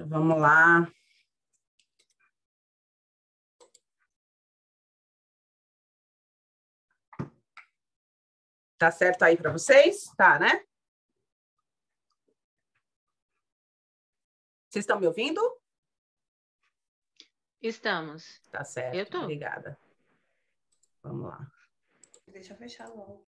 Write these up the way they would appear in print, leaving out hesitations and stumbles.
Vamos lá. Tá certo aí para vocês? Tá, né? Vocês estão me ouvindo? Estamos. Tá certo, Eu tô. obrigada. Vamos lá. Deixa eu fechar logo.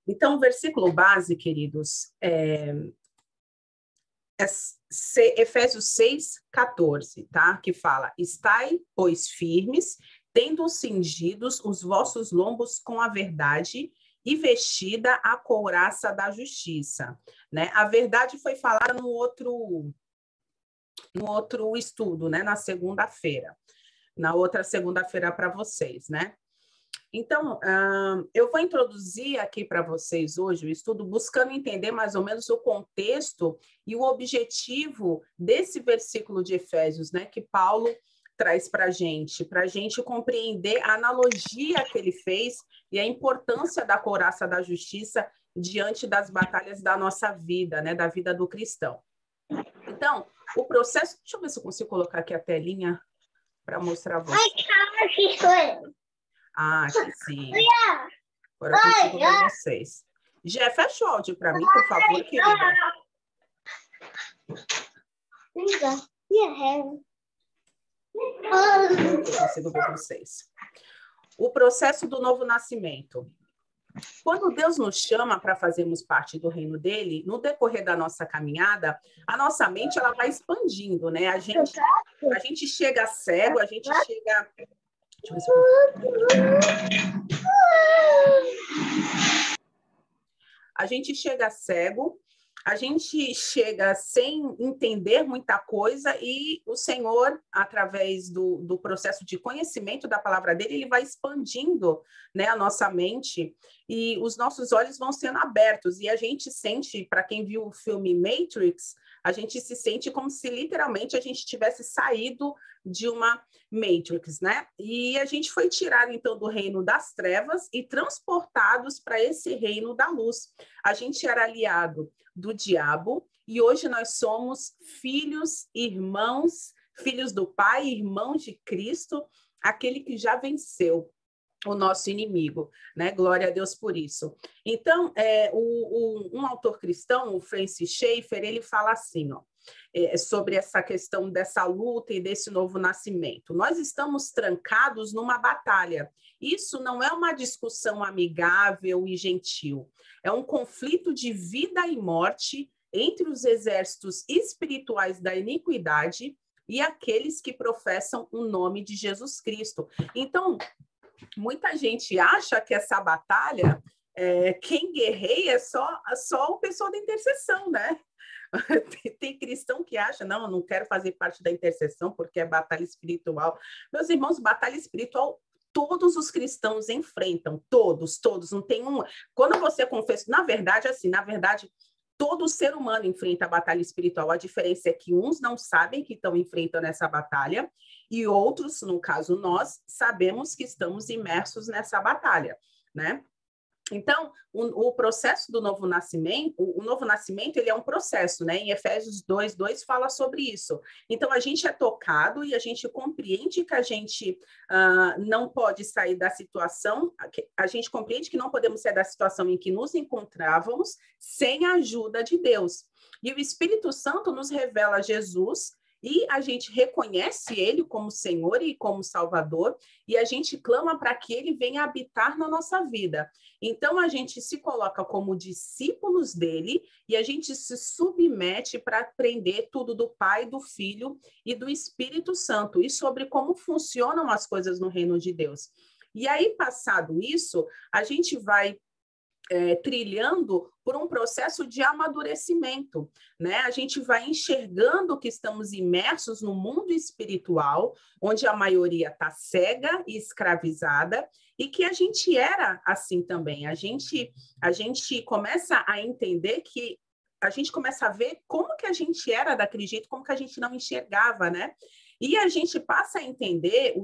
Então, o versículo base, queridos, é Efésios 6:14, tá? Que fala: estai, pois, firmes, tendo cingidos os vossos lombos com a verdade e vestida a couraça da justiça, né? A verdade foi falada no outro estudo, né? Na segunda-feira, na outra segunda-feira para vocês, né? Então, eu vou introduzir aqui para vocês hoje o estudo buscando entender mais ou menos o contexto e o objetivo desse versículo de Efésios, né, que Paulo traz para a gente compreender a analogia que ele fez e a importância da couraça da justiça diante das batalhas da nossa vida, né, da vida do cristão. Então, o processo... Deixa eu ver se eu consigo colocar aqui a telinha para mostrar a vocês. Ah, aqui sim. Agora eu consigo ver vocês. Jé, fecha o áudio para mim, por favor, querida. Eu consigo ver vocês. O processo do novo nascimento. Quando Deus nos chama para fazermos parte do reino dele, no decorrer da nossa caminhada, a nossa mente ela vai expandindo, né? A gente chega cego, a gente chega... Deixa eu ver se eu... A gente chega cego, a gente chega sem entender muita coisa e o Senhor, através do processo de conhecimento da palavra dele, ele vai expandindo, né, a nossa mente e os nossos olhos vão sendo abertos e a gente sente, para quem viu o filme Matrix, a gente se sente como se literalmente a gente tivesse saído de uma Matrix, né? E a gente foi tirado, então, do reino das trevas e transportados para esse reino da luz. A gente era aliado do diabo e hoje nós somos filhos, irmãos, filhos do Pai, irmãos de Cristo, aquele que já venceu o nosso inimigo, né? Glória a Deus por isso. Então, um autor cristão, o Francis Schaeffer, ele fala assim, ó, sobre essa questão dessa luta e desse novo nascimento. Nós estamos trancados numa batalha. Isso não é uma discussão amigável e gentil. É um conflito de vida e morte entre os exércitos espirituais da iniquidade e aqueles que professam o nome de Jesus Cristo. Então, muita gente acha que essa batalha, quem guerreia é só o pessoal da intercessão, né? Tem cristão que acha, não, eu não quero fazer parte da intercessão porque é batalha espiritual. Meus irmãos, batalha espiritual todos os cristãos enfrentam, todos, não tem um... Quando você confessa, na verdade, todo ser humano enfrenta a batalha espiritual. A diferença é que uns não sabem que estão enfrentando essa batalha e outros, no caso nós, sabemos que estamos imersos nessa batalha, né? Então, o processo do novo nascimento, o novo nascimento, ele é um processo, né? Em Efésios 2:2 fala sobre isso. Então, a gente é tocado e a gente compreende que a gente não pode sair da situação, a gente compreende que não podemos sair da situação em que nos encontrávamos sem a ajuda de Deus. E o Espírito Santo nos revela Jesus e a gente reconhece ele como Senhor e como Salvador, e a gente clama para que ele venha habitar na nossa vida. Então, a gente se coloca como discípulos dele e a gente se submete para aprender tudo do Pai, do Filho e do Espírito Santo, e sobre como funcionam as coisas no reino de Deus. E aí, passado isso, a gente vai trilhando por um processo de amadurecimento, né? A gente vai enxergando que estamos imersos no mundo espiritual, onde a maioria está cega e escravizada, e que a gente era assim também. A gente começa a entender que a gente começa a ver como que a gente era daquele jeito, como que a gente não enxergava, né? E a gente passa a entender,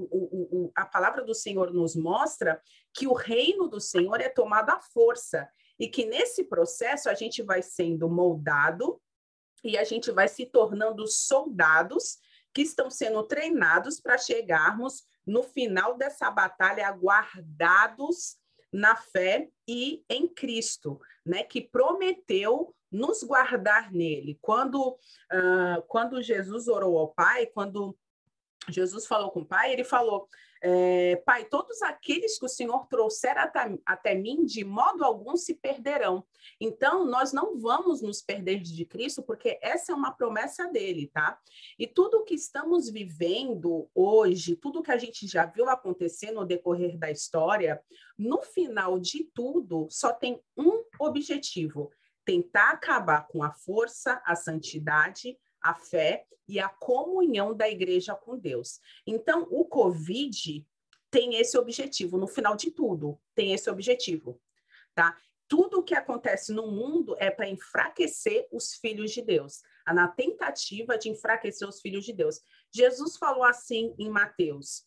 a palavra do Senhor nos mostra que o reino do Senhor é tomado à força, e que nesse processo a gente vai sendo moldado e a gente vai se tornando soldados que estão sendo treinados para chegarmos no final dessa batalha guardados na fé e em Cristo, né? Que prometeu nos guardar nele. Quando Jesus orou ao Pai, quando Jesus falou com o Pai, ele falou, Pai, todos aqueles que o Senhor trouxer até mim, de modo algum se perderão. Então, nós não vamos nos perder de Cristo, porque essa é uma promessa dele, tá? E tudo que estamos vivendo hoje, tudo que a gente já viu acontecer no decorrer da história, no final de tudo, só tem um objetivo: tentar acabar com a força, a santidade, a fé e a comunhão da igreja com Deus. Então, o Covid tem esse objetivo, no final de tudo, tem esse objetivo, tá? Tudo o que acontece no mundo é para enfraquecer os filhos de Deus, na tentativa de enfraquecer os filhos de Deus. Jesus falou assim em Mateus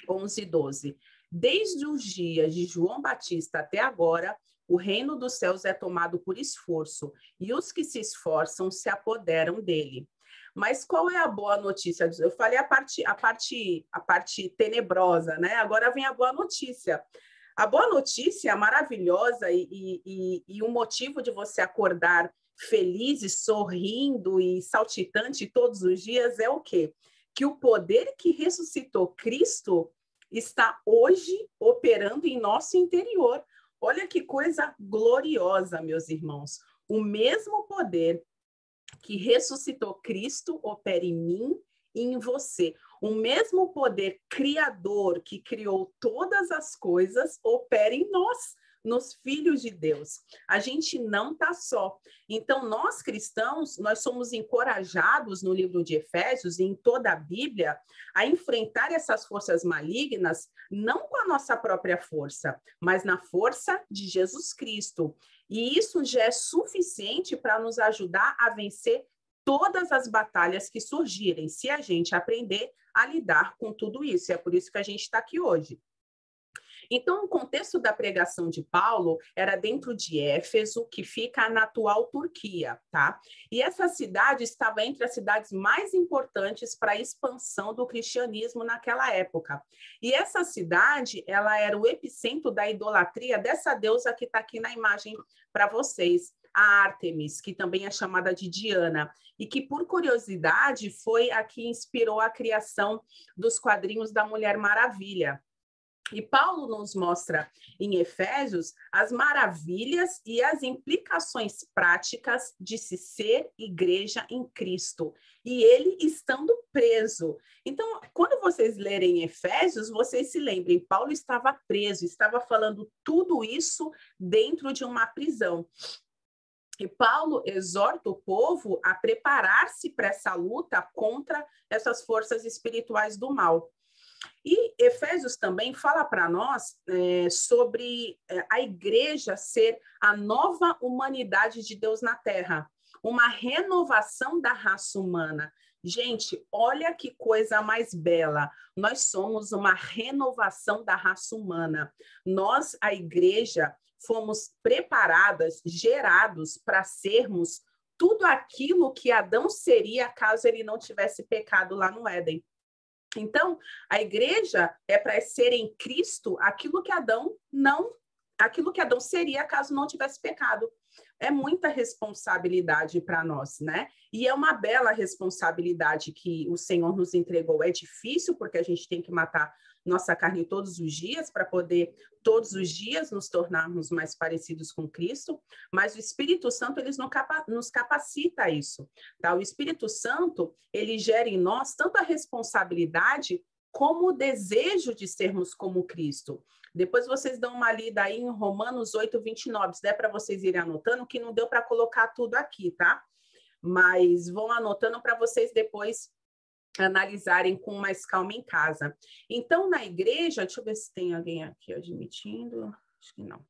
11:12, desde os dias de João Batista até agora, o reino dos céus é tomado por esforço, e os que se esforçam se apoderam dele. Mas qual é a boa notícia? Eu falei a parte tenebrosa, né? Agora vem a boa notícia. A boa notícia maravilhosa e o motivo de você acordar feliz e sorrindo e saltitante todos os dias é o quê? Que o poder que ressuscitou Cristo está hoje operando em nosso interior. Olha que coisa gloriosa, meus irmãos. O mesmo poder que ressuscitou Cristo opera em mim e em você. O mesmo poder criador que criou todas as coisas opera em nós, nos filhos de Deus. A gente não está só. Então, nós cristãos, nós somos encorajados no livro de Efésios e em toda a Bíblia a enfrentar essas forças malignas, não com a nossa própria força, mas na força de Jesus Cristo. E isso já é suficiente para nos ajudar a vencer todas as batalhas que surgirem, se a gente aprender a lidar com tudo isso. É por isso que a gente está aqui hoje. Então, o contexto da pregação de Paulo era dentro de Éfeso, que fica na atual Turquia, tá? E essa cidade estava entre as cidades mais importantes para a expansão do cristianismo naquela época. E essa cidade, ela era o epicentro da idolatria dessa deusa que está aqui na imagem para vocês, a Ártemis, que também é chamada de Diana, e que, por curiosidade, foi a que inspirou a criação dos quadrinhos da Mulher Maravilha. E Paulo nos mostra em Efésios as maravilhas e as implicações práticas de se ser igreja em Cristo, e ele estando preso. Então, quando vocês lerem Efésios, vocês se lembrem, Paulo estava preso, estava falando tudo isso dentro de uma prisão. E Paulo exorta o povo a preparar-se para essa luta contra essas forças espirituais do mal. E Efésios também fala para nós sobre a igreja ser a nova humanidade de Deus na Terra, uma renovação da raça humana. Gente, olha que coisa mais bela. Nós somos uma renovação da raça humana. Nós, a igreja, fomos preparadas, gerados para sermos tudo aquilo que Adão seria caso ele não tivesse pecado lá no Éden. Então, a igreja é para ser em Cristo aquilo que Adão seria caso não tivesse pecado. É muita responsabilidade para nós, né? E é uma bela responsabilidade que o Senhor nos entregou. É difícil, porque a gente tem que matar nossa carne todos os dias para poder, todos os dias, nos tornarmos mais parecidos com Cristo, mas o Espírito Santo, ele nos capacita a isso, tá? O Espírito Santo, ele gera em nós tanto a responsabilidade como o desejo de sermos como Cristo. Depois vocês dão uma lida aí em Romanos 8:29, se der para vocês irem anotando, que não deu para colocar tudo aqui, tá? Mas vão anotando para vocês depois analisarem com mais calma em casa. Então, na igreja, deixa eu ver se tem alguém aqui admitindo, acho que não.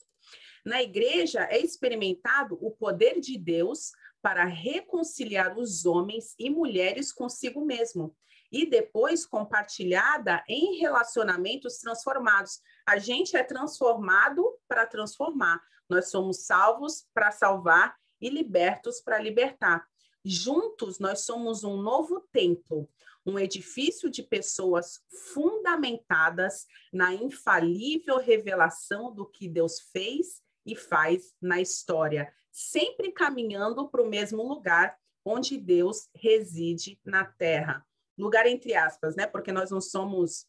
Na igreja é experimentado o poder de Deus para reconciliar os homens e mulheres consigo mesmo e depois compartilhada em relacionamentos transformados. A gente é transformado para transformar. Nós somos salvos para salvar e libertos para libertar. Juntos, nós somos um novo templo, um edifício de pessoas fundamentadas na infalível revelação do que Deus fez e faz na história, sempre caminhando para o mesmo lugar onde Deus reside na terra. Lugar entre aspas, né? Porque nós não somos...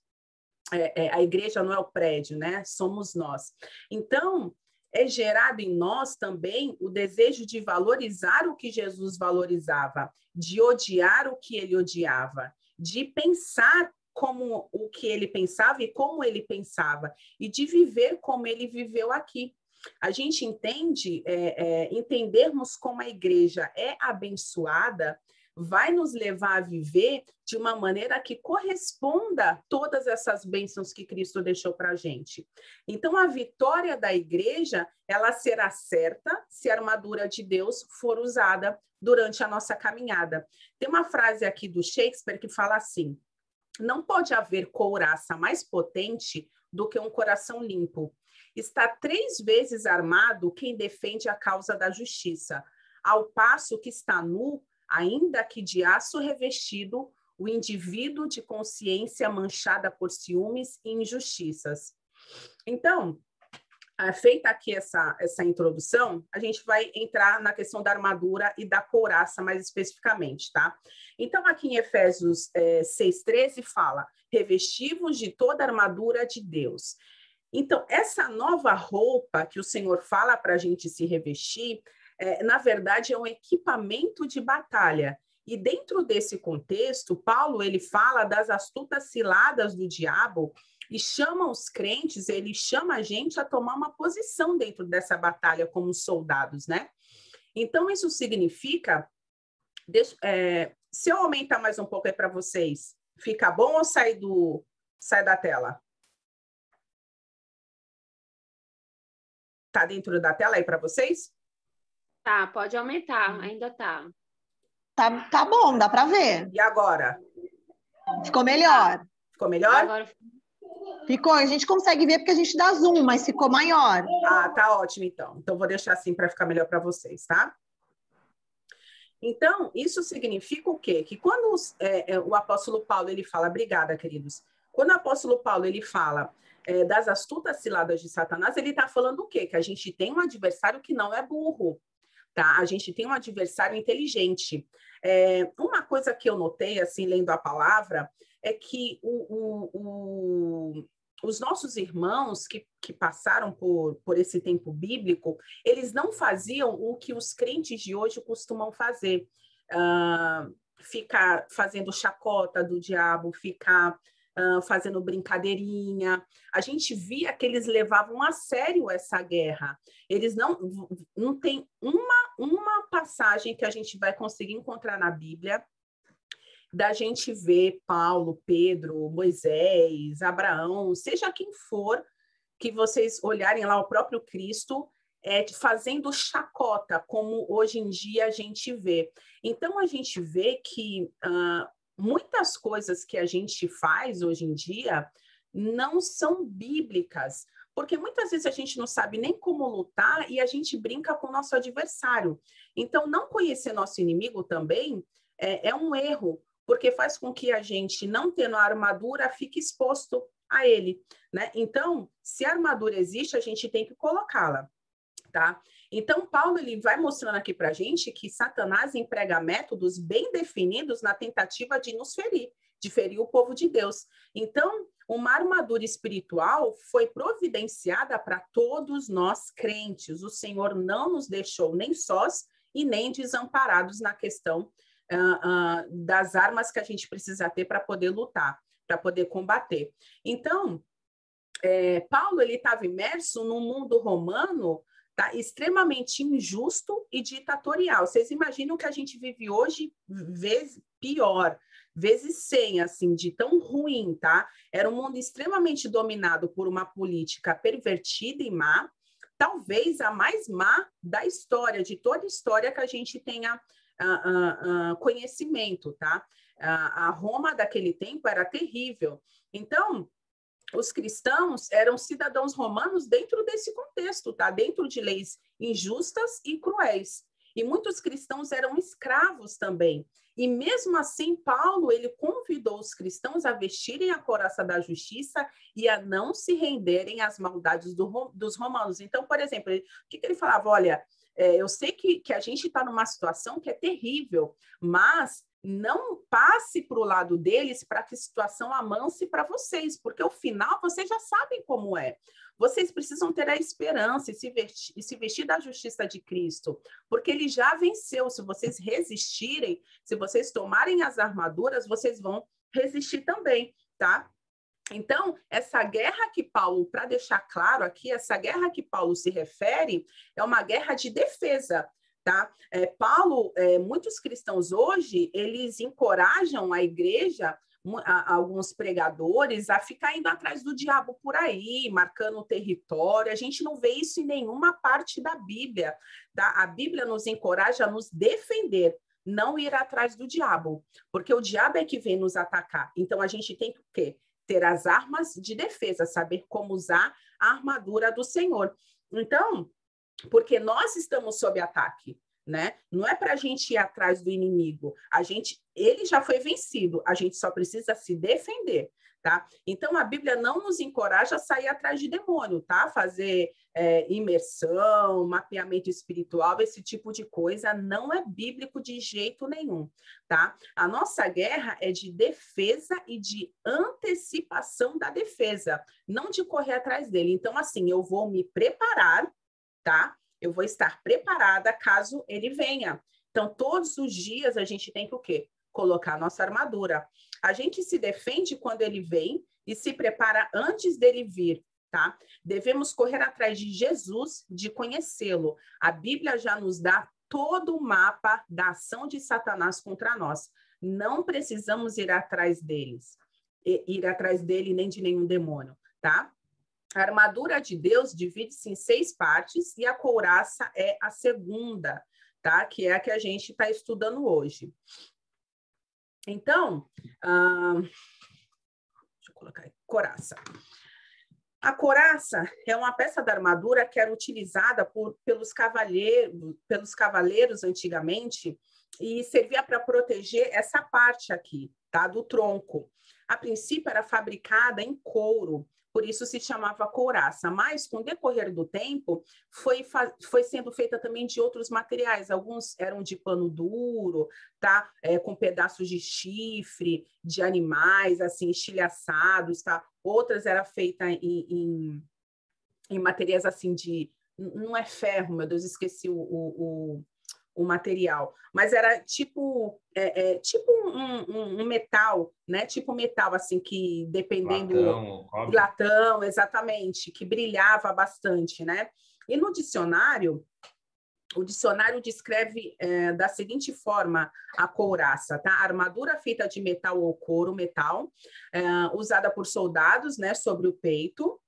a igreja não é o prédio, né? Somos nós. Então, é gerado em nós também o desejo de valorizar o que Jesus valorizava, de odiar o que ele odiava, de pensar como o que ele pensava e como ele pensava, e de viver como ele viveu aqui. A gente entende, entendermos como a igreja é abençoada, vai nos levar a viver de uma maneira que corresponda todas essas bênçãos que Cristo deixou para a gente. Então, a vitória da igreja, ela será certa se a armadura de Deus for usada durante a nossa caminhada. Tem uma frase aqui do Shakespeare que fala assim: não pode haver couraça mais potente do que um coração limpo. Está 3 vezes armado quem defende a causa da justiça, ao passo que está nu, ainda que de aço revestido, o indivíduo de consciência manchada por ciúmes e injustiças. Então, feita aqui essa introdução, a gente vai entrar na questão da armadura e da couraça mais especificamente, tá? Então, aqui em Efésios 6,13 fala: revestivos de toda a armadura de Deus. Então, essa nova roupa que o Senhor fala para a gente se revestir, na verdade, é um equipamento de batalha. E dentro desse contexto, Paulo ele fala das astutas ciladas do diabo e chama os crentes, ele chama a gente a tomar uma posição dentro dessa batalha como soldados, né? Então, isso significa... se eu aumentar mais um pouco aí para vocês, fica bom ou sai da tela? Tá dentro da tela aí para vocês? Tá, pode aumentar, ainda tá. Tá bom, dá para ver. E agora? Ficou melhor. Ficou melhor? Agora... Ficou, a gente consegue ver porque a gente dá zoom, mas ficou maior. Ah, tá ótimo então. Então vou deixar assim para ficar melhor para vocês, tá? Então, isso significa o quê? Que quando o apóstolo Paulo ele fala, obrigada, queridos. Quando o apóstolo Paulo ele fala das astutas ciladas de Satanás, ele está falando o quê? Que a gente tem um adversário que não é burro. Tá? A gente tem um adversário inteligente. Uma coisa que eu notei, assim, lendo a palavra, é que os nossos irmãos que passaram por esse tempo bíblico, eles não faziam o que os crentes de hoje costumam fazer. Ficar fazendo chacota do diabo, ficar fazendo brincadeirinha. A gente via que eles levavam a sério essa guerra. Eles não tem uma passagem que a gente vai conseguir encontrar na Bíblia da gente ver Paulo, Pedro, Moisés, Abraão, seja quem for, que vocês olharem lá o próprio Cristo fazendo chacota, como hoje em dia a gente vê. Então, a gente vê que muitas coisas que a gente faz hoje em dia não são bíblicas, porque muitas vezes a gente não sabe nem como lutar e a gente brinca com o nosso adversário. Então, não conhecer nosso inimigo também é um erro, porque faz com que a gente, não tendo a armadura, fique exposto a ele, né? Então, se a armadura existe, a gente tem que colocá-la, tá? Então, Paulo ele vai mostrando aqui para a gente que Satanás emprega métodos bem definidos na tentativa de nos ferir, de ferir o povo de Deus. Então, uma armadura espiritual foi providenciada para todos nós crentes. O Senhor não nos deixou nem sós e nem desamparados na questão das armas que a gente precisa ter para poder lutar, para poder combater. Então, Paulo ele estava imerso num mundo romano, tá, extremamente injusto e ditatorial. Vocês imaginam que a gente vive hoje pior, vezes 100, assim, de tão ruim, tá? Era um mundo extremamente dominado por uma política pervertida e má, talvez a mais má da história, de toda a história que a gente tenha conhecimento, tá? A Roma daquele tempo era terrível. Então, os cristãos eram cidadãos romanos dentro desse contexto, tá? Dentro de leis injustas e cruéis. E muitos cristãos eram escravos também. E mesmo assim, Paulo, ele convidou os cristãos a vestirem a couraça da justiça e a não se renderem às maldades dos romanos. Então, por exemplo, o que ele falava? Olha, eu sei que a gente está numa situação que é terrível, mas não passe para o lado deles para que a situação amance para vocês, porque o final vocês já sabem como é. Vocês precisam ter a esperança e se vestir da justiça de Cristo, porque ele já venceu. Se vocês resistirem, se vocês tomarem as armaduras, vocês vão resistir também, tá? Então, essa guerra que Paulo, para deixar claro aqui, essa guerra que Paulo se refere é uma guerra de defesa, tá? Paulo, muitos cristãos hoje, eles encorajam a igreja, alguns pregadores, a ficar indo atrás do diabo por aí, marcando o território. A gente não vê isso em nenhuma parte da Bíblia, tá? A Bíblia nos encoraja a nos defender, não ir atrás do diabo, porque o diabo é que vem nos atacar. Então, a gente tem que o quê? Ter as armas de defesa, saber como usar a armadura do Senhor. Então, porque nós estamos sob ataque, né? Não é para a gente ir atrás do inimigo. Ele já foi vencido, a gente só precisa se defender, tá? Então, a Bíblia não nos encoraja a sair atrás de demônio, tá? Fazer imersão, mapeamento espiritual, esse tipo de coisa não é bíblico de jeito nenhum, tá? A nossa guerra é de defesa e de antecipação da defesa, não de correr atrás dele. Então, assim, eu vou me preparar, tá? Eu vou estar preparada caso ele venha. Então, todos os dias a gente tem que o quê? Colocar a nossa armadura. A gente se defende quando ele vem e se prepara antes dele vir, tá? Devemos correr atrás de Jesus, de conhecê-lo. A Bíblia já nos dá todo o mapa da ação de Satanás contra nós. Não precisamos ir atrás dele nem de nenhum demônio, tá? A armadura de Deus divide-se em 6 partes e a couraça é a segunda, tá? Que é a que a gente está estudando hoje. Então, deixa eu colocar aí, couraça. A couraça é uma peça da armadura que era utilizada pelos cavaleiros antigamente e servia para proteger essa parte aqui, tá? Do tronco. A princípio era fabricada em couro, por isso se chamava couraça, mas com o decorrer do tempo foi sendo feita também de outros materiais, alguns eram de pano duro, tá? Com pedaços de chifre, de animais, assim, estilhaçados, tá? Outras eram feitas em materiais assim não é ferro, meu Deus, esqueci o material, mas era tipo um metal, né? Tipo metal, assim, que dependendo... Latão, exatamente, que brilhava bastante, né? E no dicionário, o dicionário descreve da seguinte forma a couraça, tá? Armadura feita de metal ou couro, metal, usada por soldados, né, sobre o peito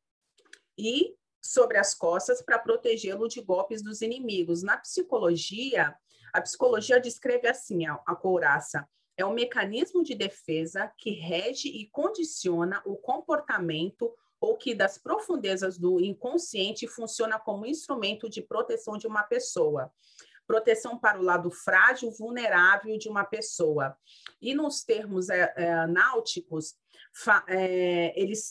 e sobre as costas para protegê-lo de golpes dos inimigos. Na psicologia, a psicologia descreve assim a couraça. É um mecanismo de defesa que rege e condiciona o comportamento ou que das profundezas do inconsciente funciona como instrumento de proteção de uma pessoa. Proteção para o lado frágil, vulnerável de uma pessoa. E nos termos náuticos,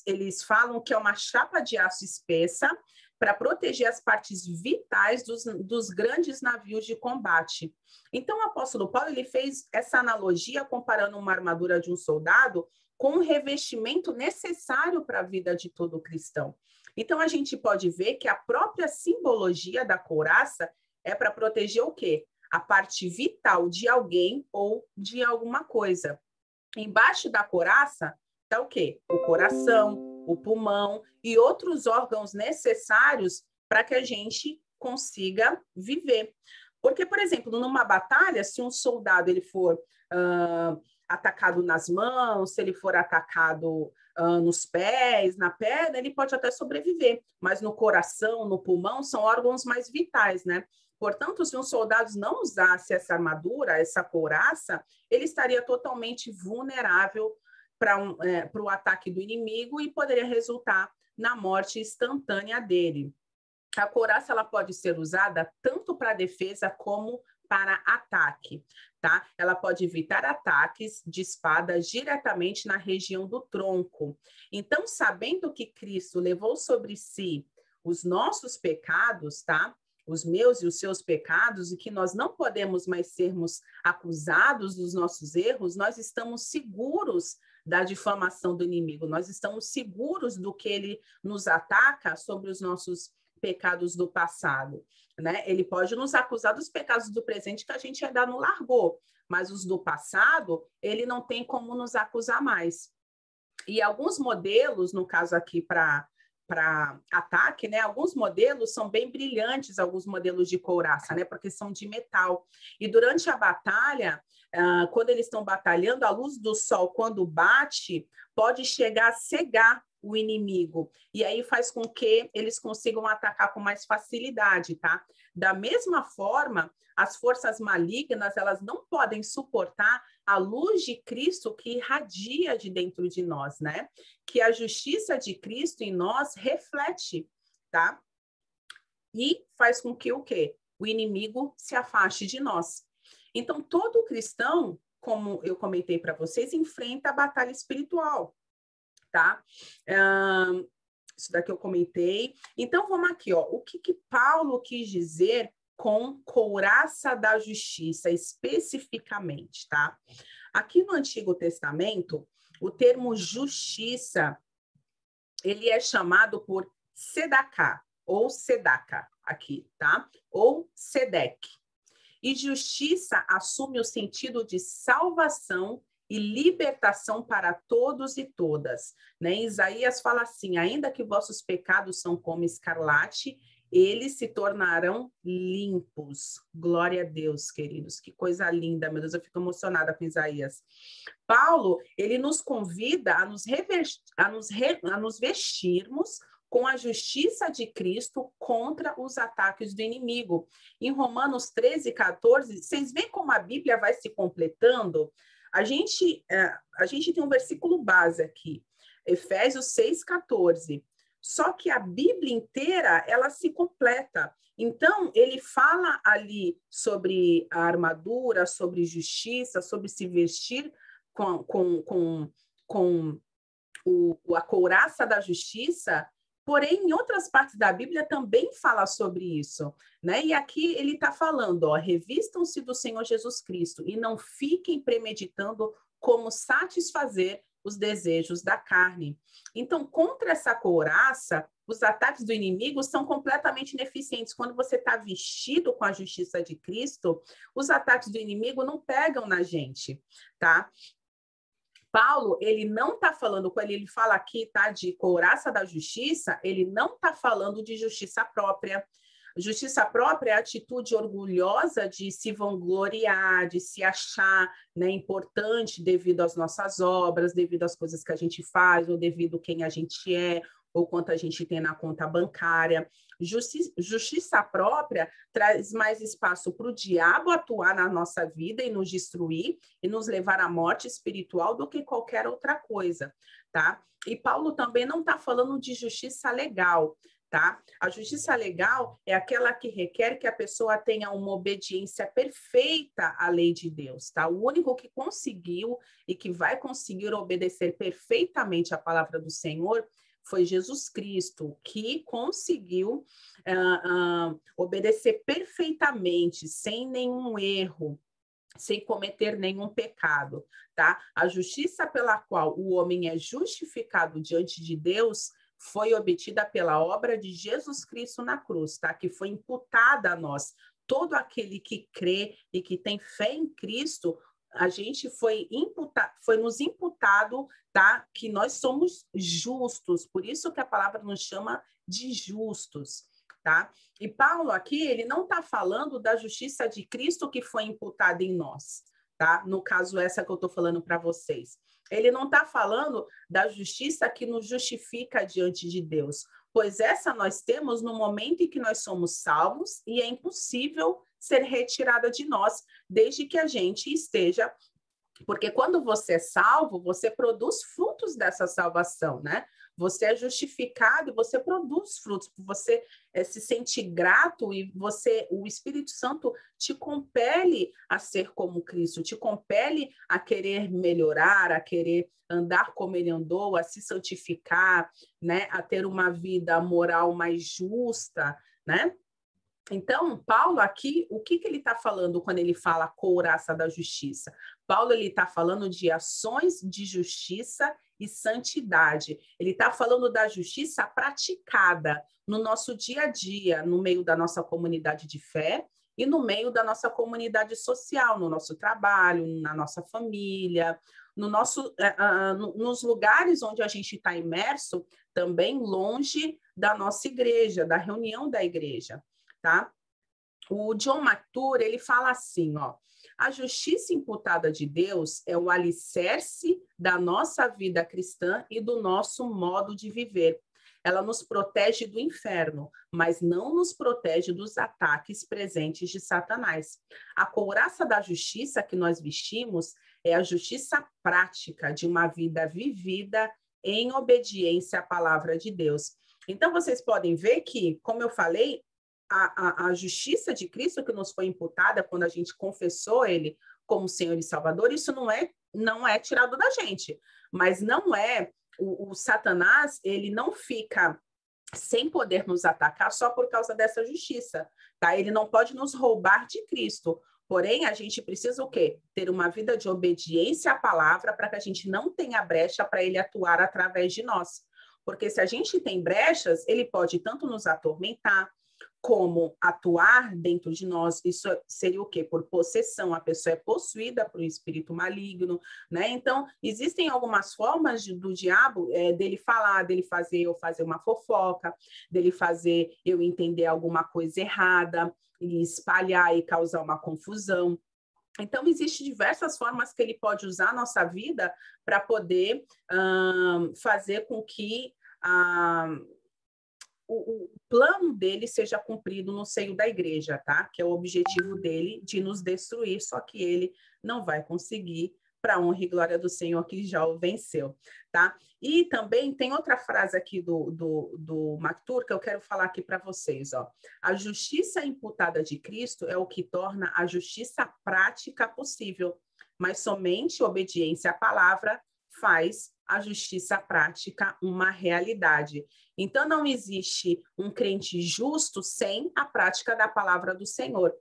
eles falam que é uma chapa de aço espessa para proteger as partes vitais dos grandes navios de combate. Então, o apóstolo Paulo ele fez essa analogia comparando uma armadura de um soldado com o revestimento necessário para a vida de todo cristão. Então, a gente pode ver que a própria simbologia da couraça é para proteger o quê? A parte vital de alguém ou de alguma coisa. Embaixo da couraça está o quê? O coração, o pulmão e outros órgãos necessários para que a gente consiga viver. Porque, por exemplo, numa batalha, se um soldado ele for atacado nas mãos, se ele for atacado nos pés, na perna, ele pode até sobreviver. Mas no coração, no pulmão, são órgãos mais vitais, né? Portanto, se um soldado não usasse essa armadura, essa couraça, ele estaria totalmente vulnerável para o ataque do inimigo e poderia resultar na morte instantânea dele. A couraça ela pode ser usada tanto para defesa como para ataque, tá? Ela pode evitar ataques de espada diretamente na região do tronco. Então, sabendo que Cristo levou sobre si os nossos pecados, tá? Os meus e os seus pecados, e que nós não podemos mais sermos acusados dos nossos erros, nós estamos seguros da difamação do inimigo, nós estamos seguros do que ele nos ataca sobre os nossos pecados do passado, né? Ele pode nos acusar dos pecados do presente que a gente ainda não largou, mas os do passado, ele não tem como nos acusar mais. E alguns modelos, no caso aqui para ataque, né? Alguns modelos são bem brilhantes, alguns modelos de couraça, né? Porque são de metal. E durante a batalha, quando eles estão batalhando, a luz do sol, quando bate, pode chegar a cegar o inimigo. E aí faz com que eles consigam atacar com mais facilidade, tá? Da mesma forma, as forças malignas, elas não podem suportar a luz de Cristo que irradia de dentro de nós, né? Que a justiça de Cristo em nós reflete, tá? E faz com que o quê? O inimigo se afaste de nós. Então, todo cristão, como eu comentei para vocês, enfrenta a batalha espiritual, tá? Isso daqui eu comentei. Então, vamos aqui, ó. O que Paulo quis dizer com couraça da justiça, especificamente, tá? Aqui no Antigo Testamento, o termo justiça, ele é chamado por sedaká, ou sedaca, aqui, tá? Ou sedeque. E justiça assume o sentido de salvação e libertação para todos e todas, né? Isaías fala assim, ainda que vossos pecados são como escarlate, eles se tornarão limpos. Glória a Deus, queridos. Que coisa linda, meu Deus, eu fico emocionada com Isaías. Paulo, ele nos convida a nos vestirmos com a justiça de Cristo contra os ataques do inimigo. Em Romanos 13, 14, vocês veem como a Bíblia vai se completando? A gente tem um versículo base aqui, Efésios 6, 14. Só que a Bíblia inteira, ela se completa. Então, ele fala ali sobre a armadura, sobre justiça, sobre se vestir com a couraça da justiça, porém, em outras partes da Bíblia também fala sobre isso, né? E aqui ele está falando, ó, revistam-se do Senhor Jesus Cristo e não fiquem premeditando como satisfazer os desejos da carne. Então, contra essa couraça, os ataques do inimigo são completamente ineficientes. Quando você está vestido com a justiça de Cristo, os ataques do inimigo não pegam na gente, tá? Paulo, ele não está falando, quando ele fala aqui, tá, de couraça da justiça, ele não está falando de justiça própria. Justiça própria é a atitude orgulhosa de se vangloriar, de se achar, né, importante devido às nossas obras, devido às coisas que a gente faz, ou devido a quem a gente é, ou quanto a gente tem na conta bancária. Justiça própria traz mais espaço para o diabo atuar na nossa vida e nos destruir e nos levar à morte espiritual do que qualquer outra coisa, tá? E Paulo também não está falando de justiça legal, tá? A justiça legal é aquela que requer que a pessoa tenha uma obediência perfeita à lei de Deus, tá? O único que conseguiu e que vai conseguir obedecer perfeitamente a palavra do Senhor foi Jesus Cristo, que conseguiu obedecer perfeitamente, sem nenhum erro, sem cometer nenhum pecado, tá? A justiça pela qual o homem é justificado diante de Deus foi obtida pela obra de Jesus Cristo na cruz, tá? Que foi imputada a nós. Todo aquele que crê e que tem fé em Cristo, a gente foi nos imputado, tá? Que nós somos justos, por isso que a palavra nos chama de justos, tá? E Paulo aqui, ele não está falando da justiça de Cristo que foi imputada em nós, tá? No caso, essa que eu estou falando para vocês. Ele não está falando da justiça que nos justifica diante de Deus, pois essa nós temos no momento em que nós somos salvos e é impossível ser retirada de nós, desde que a gente esteja... Porque quando você é salvo, você produz frutos dessa salvação, né? Você é justificado e você produz frutos, você se sente grato e o Espírito Santo te compele a ser como Cristo, te compele a querer melhorar, a querer andar como ele andou, a se santificar, né? A ter uma vida moral mais justa, né? Então, Paulo aqui, o que ele está falando quando ele fala couraça da justiça? Paulo ele está falando de ações de justiça e santidade. Ele está falando da justiça praticada no nosso dia a dia, no meio da nossa comunidade de fé e no meio da nossa comunidade social, no nosso trabalho, na nossa família, nos lugares onde a gente está imerso, também longe da nossa igreja, da reunião da igreja. Tá? O John MacArthur, ele fala assim, ó, a justiça imputada de Deus é o alicerce da nossa vida cristã e do nosso modo de viver. Ela nos protege do inferno, mas não nos protege dos ataques presentes de Satanás. A couraça da justiça que nós vestimos é a justiça prática de uma vida vivida em obediência à palavra de Deus. Então, vocês podem ver que, como eu falei, a justiça de Cristo que nos foi imputada quando a gente confessou ele como Senhor e Salvador, isso não é tirado da gente, mas não é, o Satanás, ele não fica sem poder nos atacar só por causa dessa justiça, tá? Ele não pode nos roubar de Cristo, porém, a gente precisa o quê? Ter uma vida de obediência à palavra para que a gente não tenha brecha para ele atuar através de nós, porque se a gente tem brechas, ele pode tanto nos atormentar, como atuar dentro de nós, isso seria o quê? Por possessão, a pessoa é possuída por um espírito maligno, né? Então, existem algumas formas do diabo, dele falar, dele fazer eu fazer uma fofoca, dele fazer eu entender alguma coisa errada, e espalhar e causar uma confusão. Então, existem diversas formas que ele pode usar a nossa vida para poder fazer com que o plano dele seja cumprido no seio da igreja, tá? Que é o objetivo dele de nos destruir, só que ele não vai conseguir, para a honra e glória do Senhor que já o venceu, tá? E também tem outra frase aqui do MacArthur que eu quero falar aqui para vocês, ó. A justiça imputada de Cristo é o que torna a justiça prática possível, mas somente obediência à palavra faz a justiça prática uma realidade. Então, não existe um crente justo sem a prática da palavra do Senhor.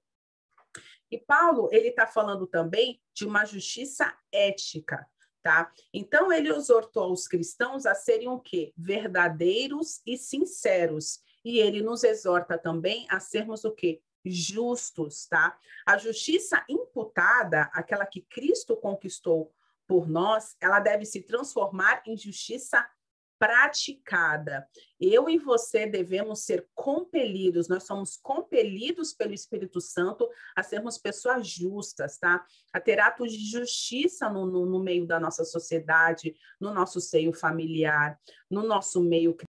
E Paulo, ele está falando também de uma justiça ética, tá? Então, ele exortou os cristãos a serem o quê? Verdadeiros e sinceros. E ele nos exorta também a sermos o quê? Justos, tá? A justiça imputada, aquela que Cristo conquistou por nós, ela deve se transformar em justiça praticada. Eu e você devemos ser compelidos, nós somos compelidos pelo Espírito Santo a sermos pessoas justas, tá? A ter atos de justiça no meio da nossa sociedade, no nosso seio familiar, no nosso meio cristão.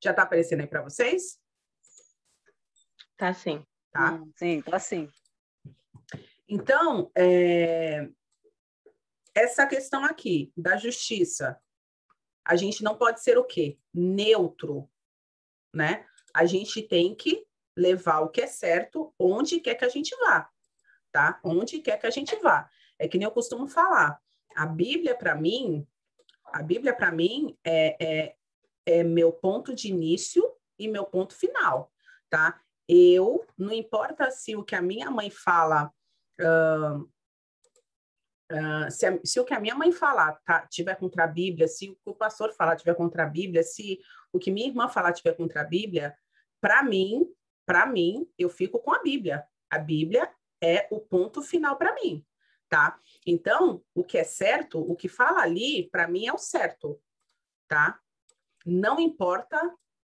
Já está aparecendo aí para vocês? Tá sim. Tá. Sim, tá sim. Então, essa questão aqui da justiça, a gente não pode ser o quê? Neutro, né? A gente tem que levar o que é certo onde quer que a gente vá, tá? Onde quer que a gente vá. É que nem eu costumo falar, a Bíblia para mim é meu ponto de início e meu ponto final, tá? Não importa se o que a minha mãe fala, se o que a minha mãe falar tiver contra a Bíblia, se o que o pastor falar tiver contra a Bíblia, se o que minha irmã falar tiver contra a Bíblia, para mim, eu fico com a Bíblia. A Bíblia é o ponto final para mim, tá? Então, o que é certo, o que fala ali, para mim é o certo, tá? Não importa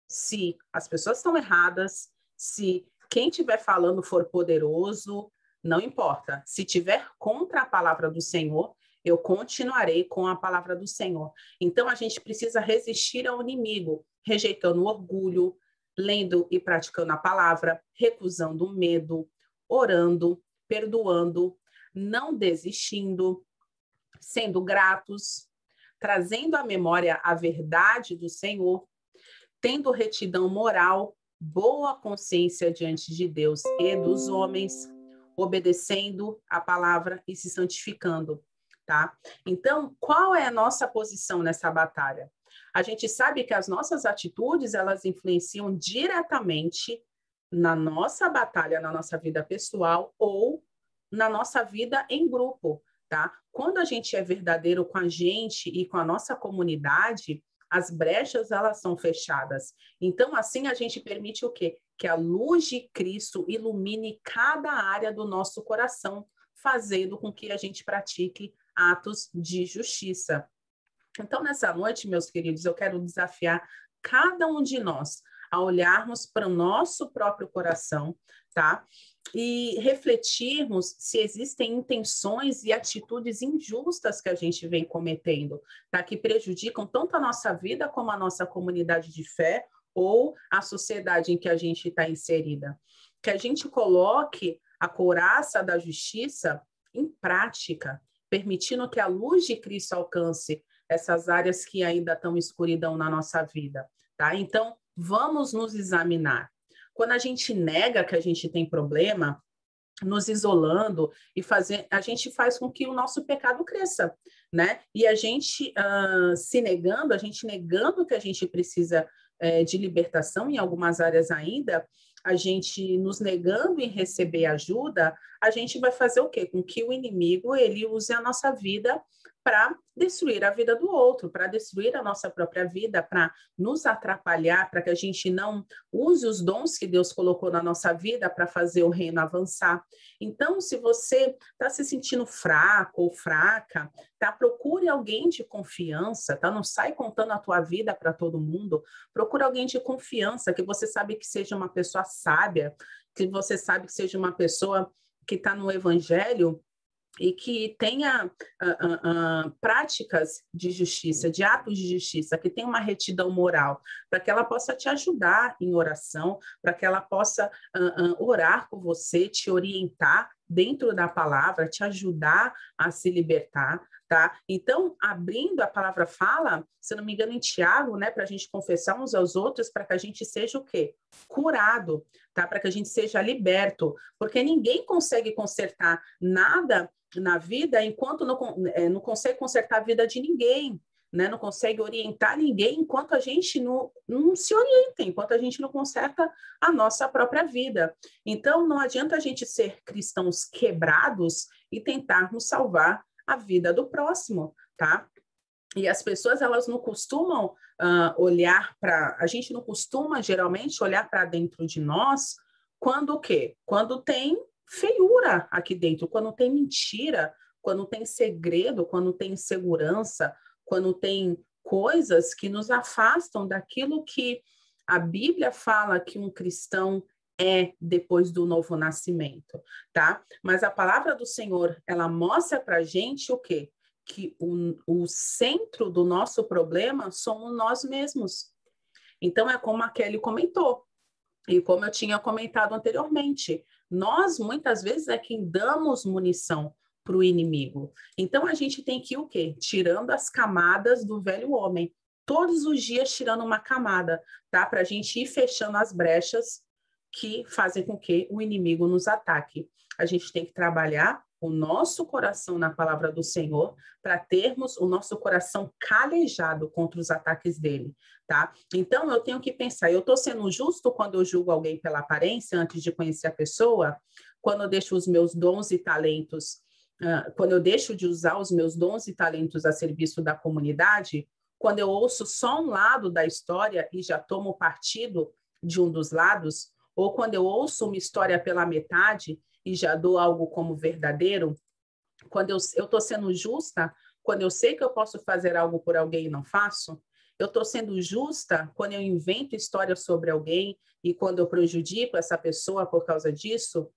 se as pessoas estão erradas, se quem estiver falando for poderoso, não importa. Se tiver contra a palavra do Senhor, eu continuarei com a palavra do Senhor. Então, a gente precisa resistir ao inimigo, rejeitando o orgulho, lendo e praticando a palavra, recusando o medo, orando, perdoando, não desistindo, sendo gratos, trazendo à memória a verdade do Senhor, tendo retidão moral, boa consciência diante de Deus e dos homens, obedecendo a palavra e se santificando, tá? Então, qual é a nossa posição nessa batalha? A gente sabe que as nossas atitudes, elas influenciam diretamente na nossa batalha, na nossa vida pessoal ou na nossa vida em grupo, tá? Quando a gente é verdadeiro com a gente e com a nossa comunidade, as brechas, elas são fechadas. Então, assim, a gente permite o quê? Que a luz de Cristo ilumine cada área do nosso coração, fazendo com que a gente pratique atos de justiça. Então, nessa noite, meus queridos, eu quero desafiar cada um de nós a olharmos para o nosso próprio coração, tá? E refletirmos se existem intenções e atitudes injustas que a gente vem cometendo, tá? Que prejudicam tanto a nossa vida como a nossa comunidade de fé ou a sociedade em que a gente está inserida. Que a gente coloque a couraça da justiça em prática, permitindo que a luz de Cristo alcance essas áreas que ainda estão em escuridão na nossa vida, tá? Então, vamos nos examinar. Quando a gente nega que a gente tem problema, nos isolando e a gente faz com que o nosso pecado cresça, né? E a gente se negando, a gente negando que a gente precisa de libertação em algumas áreas ainda, a gente nos negando em receber ajuda, a gente vai fazer o quê? Com que o inimigo, ele use a nossa vida para destruir a vida do outro, para destruir a nossa própria vida, para nos atrapalhar, para que a gente não use os dons que Deus colocou na nossa vida para fazer o reino avançar. Então, se você está se sentindo fraco ou fraca, tá? Procure alguém de confiança, tá? Não sai contando a tua vida para todo mundo. Procure alguém de confiança, que você sabe que seja uma pessoa sábia, que você sabe que seja uma pessoa que está no evangelho e que tenha práticas de justiça, de atos de justiça, que tenha uma retidão moral, para que ela possa te ajudar em oração, para que ela possa orar com você, te orientar dentro da palavra, te ajudar a se libertar, tá? Então, abrindo, a palavra fala, se não me engano, em Tiago, né, para a gente confessar uns aos outros, para que a gente seja o quê? Curado, tá? Para que a gente seja liberto, porque ninguém consegue consertar nada na vida enquanto não consegue consertar a vida de ninguém, né? Não consegue orientar ninguém enquanto a gente não se orienta, enquanto a gente não conserta a nossa própria vida. Então, não adianta a gente ser cristãos quebrados e tentarmos salvar a vida do próximo, tá? E as pessoas, elas não costumam olhar para... A gente não costuma, geralmente, olhar para dentro de nós quando o quê? Quando tem feiura aqui dentro, quando tem mentira, quando tem segredo, quando tem insegurança, quando tem coisas que nos afastam daquilo que a Bíblia fala que um cristão é depois do novo nascimento, tá? Mas a palavra do Senhor, ela mostra para a gente o quê? Que o centro do nosso problema somos nós mesmos. Então, é como a Kelly comentou, e como eu tinha comentado anteriormente, nós, muitas vezes, é quem damos munição para o inimigo. Então, a gente tem que ir o quê? Tirando as camadas do velho homem. Todos os dias tirando uma camada, tá? Para a gente ir fechando as brechas que fazem com que o inimigo nos ataque. A gente tem que trabalhar o nosso coração na palavra do Senhor para termos o nosso coração calejado contra os ataques dele, tá? Então, eu tenho que pensar, eu estou sendo justo quando eu julgo alguém pela aparência antes de conhecer a pessoa? Quando eu deixo os meus dons e talentos, quando eu deixo de usar os meus dons e talentos a serviço da comunidade? Quando eu ouço só um lado da história e já tomo partido de um dos lados, ou quando eu ouço uma história pela metade e já dou algo como verdadeiro, quando eu estou sendo justa, quando eu sei que eu posso fazer algo por alguém e não faço, eu estou sendo justa quando eu invento história sobre alguém e quando eu prejudico essa pessoa por causa disso,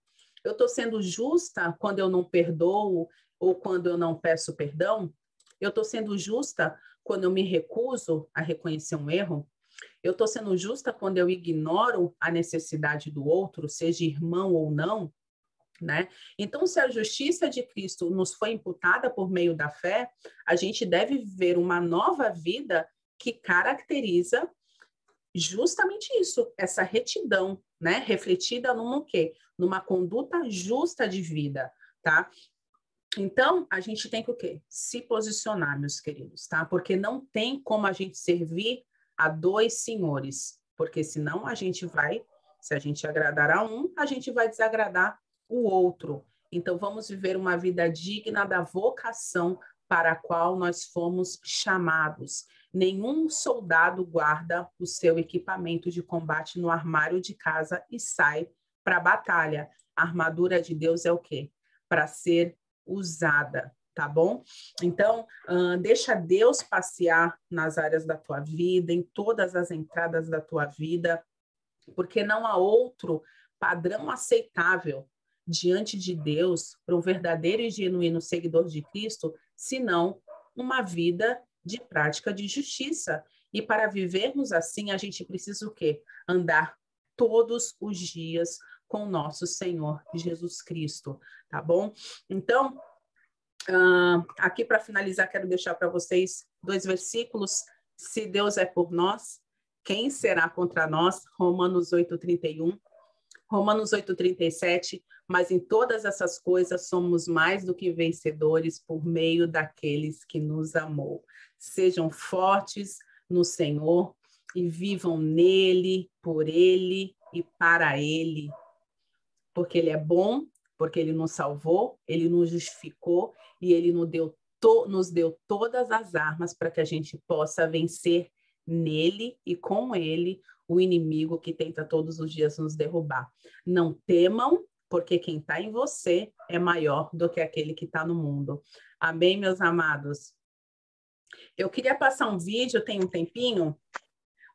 eu estou sendo justa quando eu não perdoo ou quando eu não peço perdão, eu estou sendo justa quando eu me recuso a reconhecer um erro, eu estou sendo justa quando eu ignoro a necessidade do outro, seja irmão ou não, né? Então, se a justiça de Cristo nos foi imputada por meio da fé, a gente deve viver uma nova vida que caracteriza justamente isso, essa retidão, né? Refletida num quê? Numa conduta justa de vida, tá? Então, a gente tem que o quê? Se posicionar, meus queridos, tá? Porque não tem como a gente servir a dois senhores, porque senão a gente vai, se a gente agradar a um, a gente vai desagradar o outro. Então, vamos viver uma vida digna da vocação para a qual nós fomos chamados. Nenhum soldado guarda o seu equipamento de combate no armário de casa e sai para a batalha. A armadura de Deus é o quê? Para ser usada, tá bom? Então, deixa Deus passear nas áreas da tua vida, em todas as entradas da tua vida, porque não há outro padrão aceitável diante de Deus para um verdadeiro e genuíno seguidor de Cristo, senão uma vida de prática de justiça. E para vivermos assim, a gente precisa o quê? Andar todos os dias com o nosso Senhor Jesus Cristo, tá bom? Então, aqui para finalizar, quero deixar para vocês 2 versículos. Se Deus é por nós, quem será contra nós? Romanos 8:31. Romanos 8:37, mas em todas essas coisas somos mais do que vencedores por meio daqueles que nos amou. Sejam fortes no Senhor e vivam nele, por ele e para ele. Porque ele é bom, porque ele nos salvou, ele nos justificou e ele nos deu todas as armas para que a gente possa vencer nele e com ele o inimigo que tenta todos os dias nos derrubar. Não temam, porque quem está em você é maior do que aquele que está no mundo. Amém, meus amados? Eu queria passar um vídeo, tem um tempinho?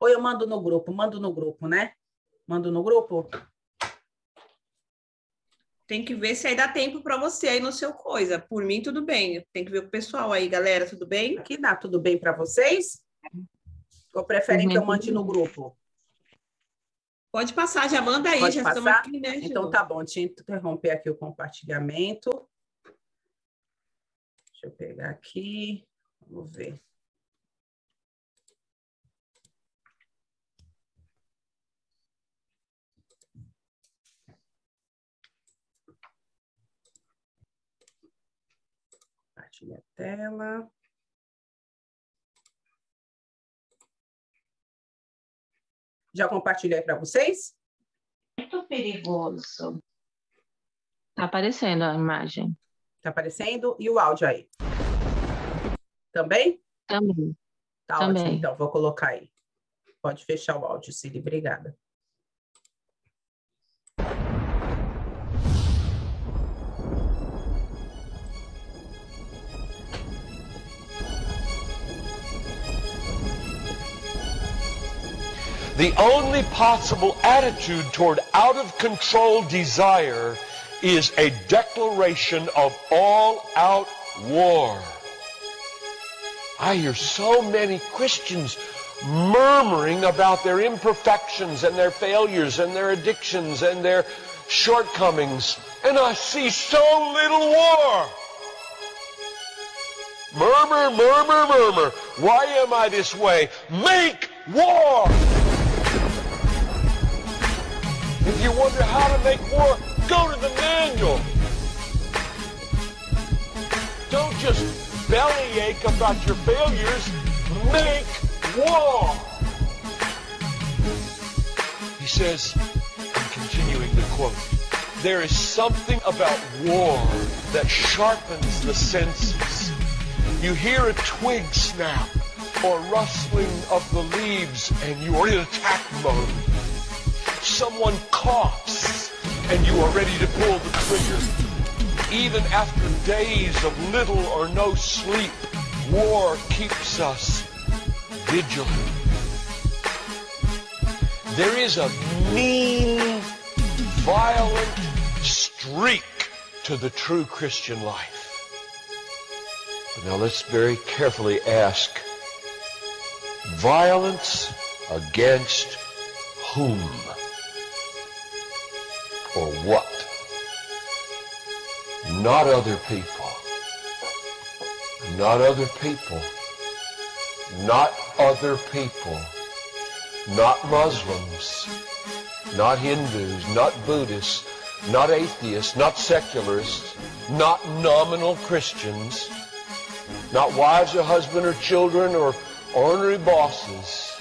Ou eu mando no grupo, né? Mando no grupo? Tem que ver se aí dá tempo para você aí no seu coisa. Por mim, tudo bem. Tem que ver com o pessoal aí, galera, tudo bem? Aqui dá tudo bem para vocês? Ou preferem que eu mande no grupo? Pode passar, já manda aí. Pode já passar? estamos aqui, né, então tá bom, deixa eu interromper aqui o compartilhamento. Deixa eu pegar aqui, vamos ver. Compartilha a tela. Já compartilhei para vocês? Muito perigoso. Tá aparecendo a imagem. Tá aparecendo? E o áudio aí? Também? Também. Tá Também. ótimo, então, vou colocar aí. Pode fechar o áudio, Cília, obrigada. The only possible attitude toward out-of-control desire is a declaration of all-out war. I hear so many Christians murmuring about their imperfections and their failures and their addictions and their shortcomings, and I see so little war. Murmur, murmur, murmur. Why am I this way? Make war! If you wonder how to make war, go to the manual. Don't just bellyache about your failures. Make war. He says, I'm continuing the quote, there is something about war that sharpens the senses. You hear a twig snap or rustling of the leaves and you are in attack mode. someone coughs and you are ready to pull the trigger. Even after days of little or no sleep, war keeps us vigilant. There is a mean, violent streak to the true Christian life. But now let's very carefully ask, violence against whom? Or what? Not other people. Not other people. Not other people. Not Muslims. Not Hindus. Not Buddhists. Not atheists. Not secularists. Not nominal Christians. Not wives or husband or children or ornery bosses.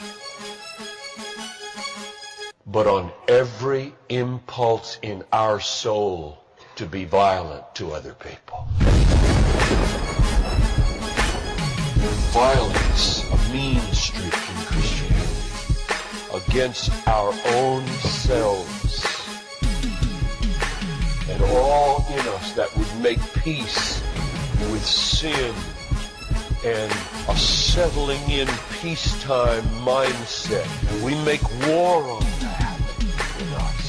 But on every impulse in our soul to be violent to other people. Violence, a mean streak in Christianity, against our own selves and all in us that would make peace with sin and a settling in peacetime mindset. We make war on that in us.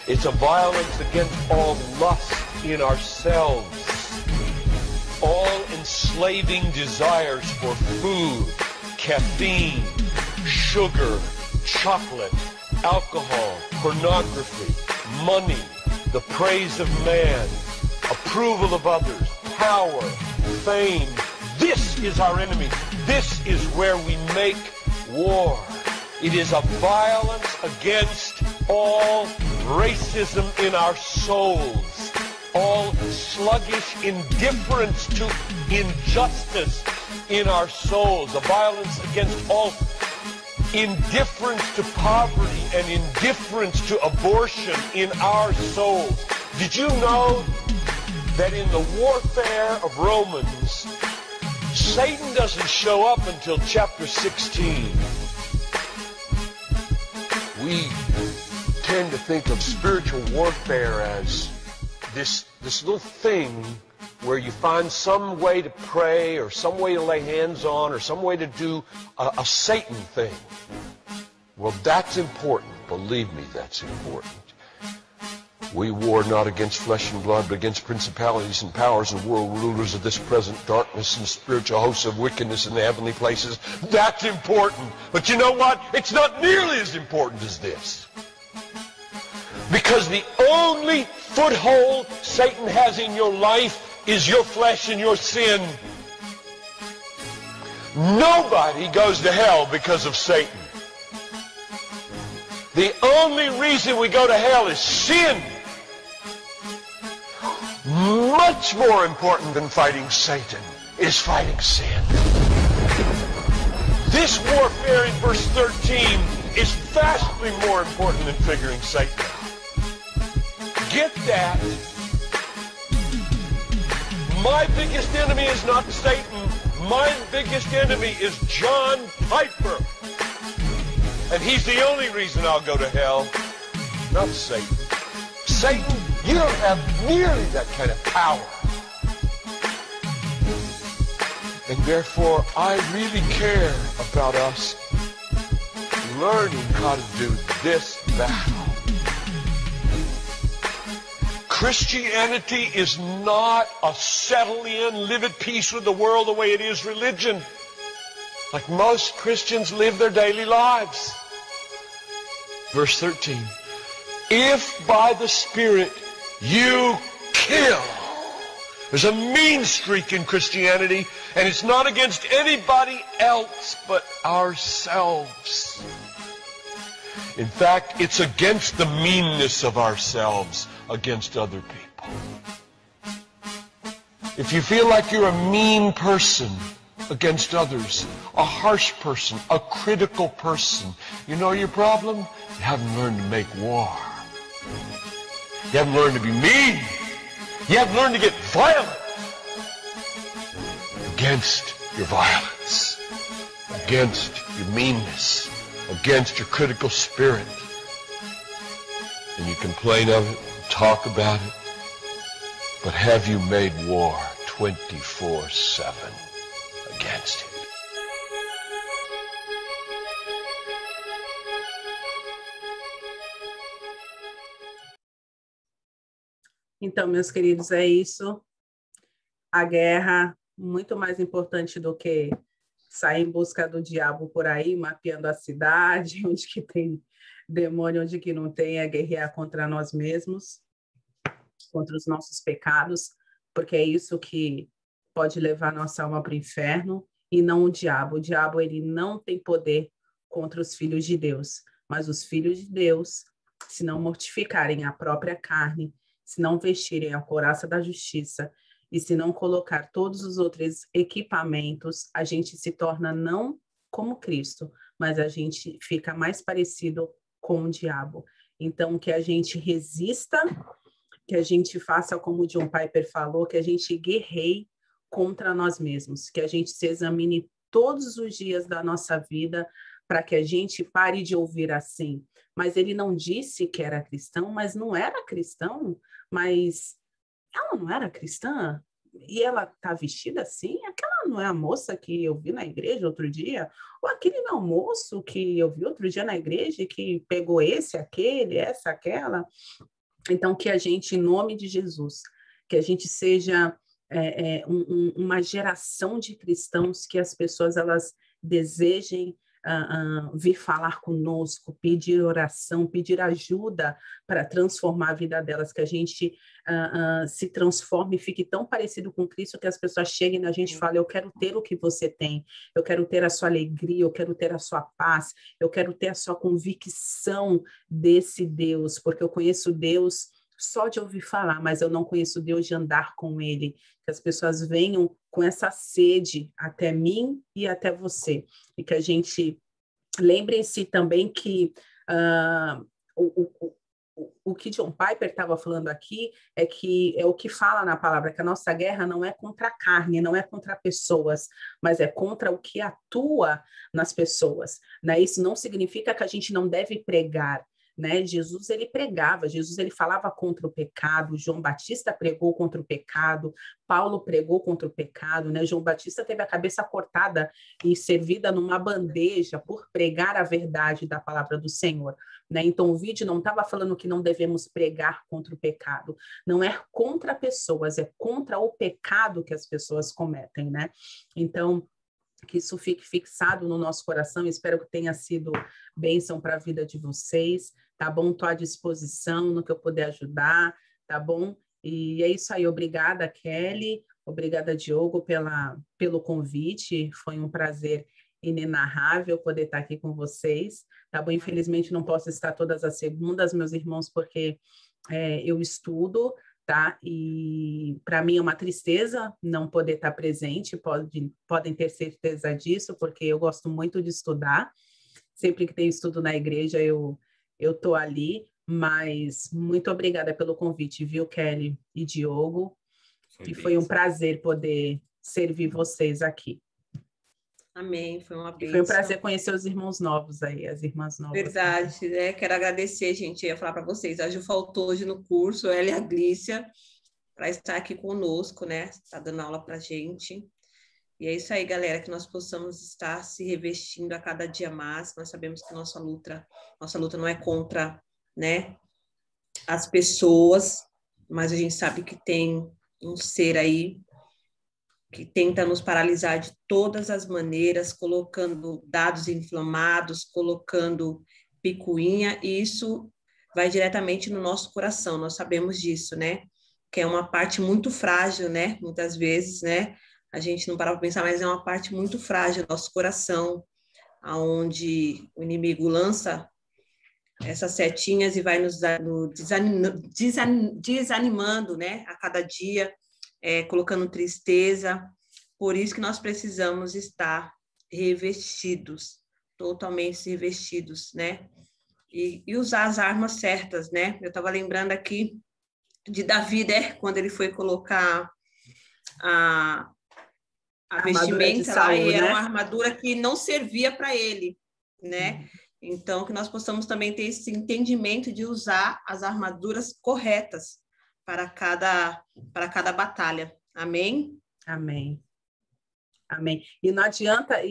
It's a violence against all lust in ourselves, all enslaving desires for food, caffeine, sugar, chocolate, alcohol, pornography, money, the praise of man, approval of others, power, fame. This is our enemy. This is where we make war. It is a violence against all racism in our souls, all sluggish indifference to injustice in our souls, a violence against all indifference to poverty and indifference to abortion in our souls. Did you know that in the warfare of Romans, Satan doesn't show up until chapter 16? We tend to think of spiritual warfare as this little thing where you find some way to pray or some way to lay hands on or some way to do a Satan thing. Well, that's important. Believe me, that's important. We war not against flesh and blood, but against principalities and powers and world rulers of this present darkness and spiritual hosts of wickedness in the heavenly places. That's important. But you know what? It's not nearly as important as this. Because the only foothold Satan has in your life is your flesh and your sin. Nobody goes to hell because of Satan. The only reason we go to hell is sin. Much more important than fighting Satan is fighting sin. This warfare in verse 13 is vastly more important than figuring Satan out. Get that. My biggest enemy is not Satan. My biggest enemy is John Piper. And he's the only reason I'll go to hell, not Satan. Satan, you don't have nearly that kind of power. And therefore, I really care about us learning how to do this battle. Christianity is not a settle in, live at peace with the world the way it is religion. Like most Christians live their daily lives. Verse 13. If by the Spirit you kill. There's a mean streak in Christianity, and it's not against anybody else but ourselves. In fact, it's against the meanness of ourselves against other people. If you feel like you're a mean person against others, a harsh person, a critical person, you know your problem? You haven't learned to make war. You haven't learned to be mean. You haven't learned to get violent against your violence, against your meanness, against your critical spirit. And you complain of it, talk about it, but have you made war 24/7 against it? Então, meus queridos, é isso. A guerra, muito mais importante do que sair em busca do diabo por aí, mapeando a cidade, onde que tem demônio, onde que não tem, é guerrear contra nós mesmos, contra os nossos pecados, porque é isso que pode levar nossa alma para o inferno, e não o diabo. O diabo, ele não tem poder contra os filhos de Deus, mas os filhos de Deus, se não mortificarem a própria carne, se não vestirem a couraça da justiça e se não colocar todos os outros equipamentos, a gente se torna não como Cristo, mas a gente fica mais parecido com o diabo. Então, que a gente resista, que a gente faça como o John Piper falou, que a gente guerreie contra nós mesmos, que a gente se examine todos os dias da nossa vida para que a gente pare de ouvir assim. Mas ele não disse que era cristão, mas não era cristão, mas ela não era cristã? E ela tá vestida assim? Aquela não é a moça que eu vi na igreja outro dia? Ou aquele não é o moço que eu vi outro dia na igreja que pegou esse, aquele, essa, aquela? Então, que a gente, em nome de Jesus, que a gente seja uma geração de cristãos que as pessoas elas desejem vir falar conosco, pedir oração, pedir ajuda para transformar a vida delas, que a gente se transforme e fique tão parecido com Cristo que as pessoas cheguem na gente e falem, eu quero ter o que você tem, eu quero ter a sua alegria, eu quero ter a sua paz, eu quero ter a sua convicção desse Deus, porque eu conheço Deus só de ouvir falar, mas eu não conheço Deus de andar com Ele, que as pessoas venham com essa sede até mim e até você, e que a gente lembre-se também que o que John Piper estava falando aqui é que é o que fala na palavra, que a nossa guerra não é contra a carne, não é contra pessoas, mas é contra o que atua nas pessoas, né? Isso não significa que a gente não deve pregar, né? Jesus, ele pregava, Jesus, ele falava contra o pecado, João Batista pregou contra o pecado, Paulo pregou contra o pecado, né? João Batista teve a cabeça cortada e servida numa bandeja por pregar a verdade da palavra do Senhor, né? Então, o vídeo não estava falando que não devemos pregar contra o pecado, não é contra pessoas, é contra o pecado que as pessoas cometem, né? Então, que isso fique fixado no nosso coração, espero que tenha sido bênção para a vida de vocês, tá bom? Estou à disposição no que eu puder ajudar, tá bom? E é isso aí, obrigada, Kelly, obrigada, Diogo, pelo convite, foi um prazer inenarrável poder estar aqui com vocês, tá bom? Infelizmente não posso estar todas as segundas, meus irmãos, porque eu estudo, tá? E para mim é uma tristeza não poder estar presente, podem ter certeza disso, porque eu gosto muito de estudar, sempre que tem estudo na igreja eu tô ali, mas muito obrigada pelo convite, viu, Kelly e Diogo? Foi um prazer poder servir vocês aqui. Amém, foi uma bênção. Foi um prazer conhecer os irmãos novos aí, as irmãs novas. Verdade, né? Quero agradecer, gente, eu ia falar para vocês, a Ju faltou hoje no curso, ela e a Glícia, para estar aqui conosco, né? Está dando aula para a gente. E é isso aí, galera, que nós possamos estar se revestindo a cada dia mais. Nós sabemos que nossa luta não é contra, né, as pessoas, mas a gente sabe que tem um ser aí que tenta nos paralisar de todas as maneiras, colocando dados inflamados, colocando picuinha, e isso vai diretamente no nosso coração, nós sabemos disso, né? Que é uma parte muito frágil, né? Muitas vezes, né? A gente não para para pensar, mas é uma parte muito frágil do nosso coração, aonde o inimigo lança essas setinhas e vai nos desanimando, né? A cada dia, colocando tristeza. Por isso que nós precisamos estar revestidos, totalmente revestidos, né? E usar as armas certas, né? Eu estava lembrando aqui de Davi, né? Quando ele foi colocar a vestimenta lá, e era uma armadura que não servia para ele, né? Então, que nós possamos também ter esse entendimento de usar as armaduras corretas para cada batalha. Amém? Amém. Amém. E não adianta,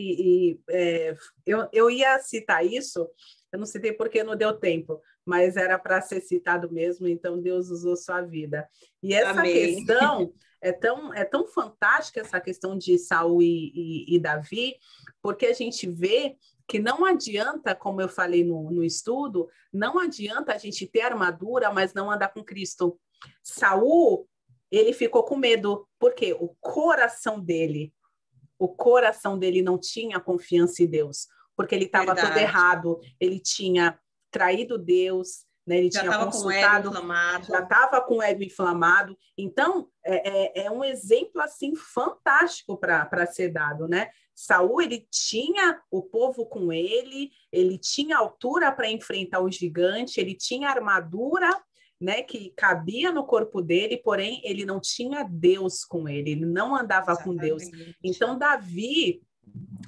eu ia citar isso, eu não citei porque não deu tempo, mas era para ser citado mesmo, então Deus usou sua vida. E essa Amém. questão é tão fantástica, essa questão de Saul e Davi, porque a gente vê que não adianta, como eu falei no estudo, não adianta a gente ter armadura, mas não andar com Cristo. Saul, ele ficou com medo, porque o coração dele não tinha confiança em Deus, porque ele estava todo errado, ele tinha traído Deus, né? Ele Já tinha estava com o ego inflamado. já estava com o ego inflamado. Então, é um exemplo assim fantástico para ser dado, né? Saul, ele tinha o povo com ele tinha altura para enfrentar o gigante, ele tinha armadura, né, que cabia no corpo dele, porém ele não tinha Deus com ele não andava com Deus. Então, Davi,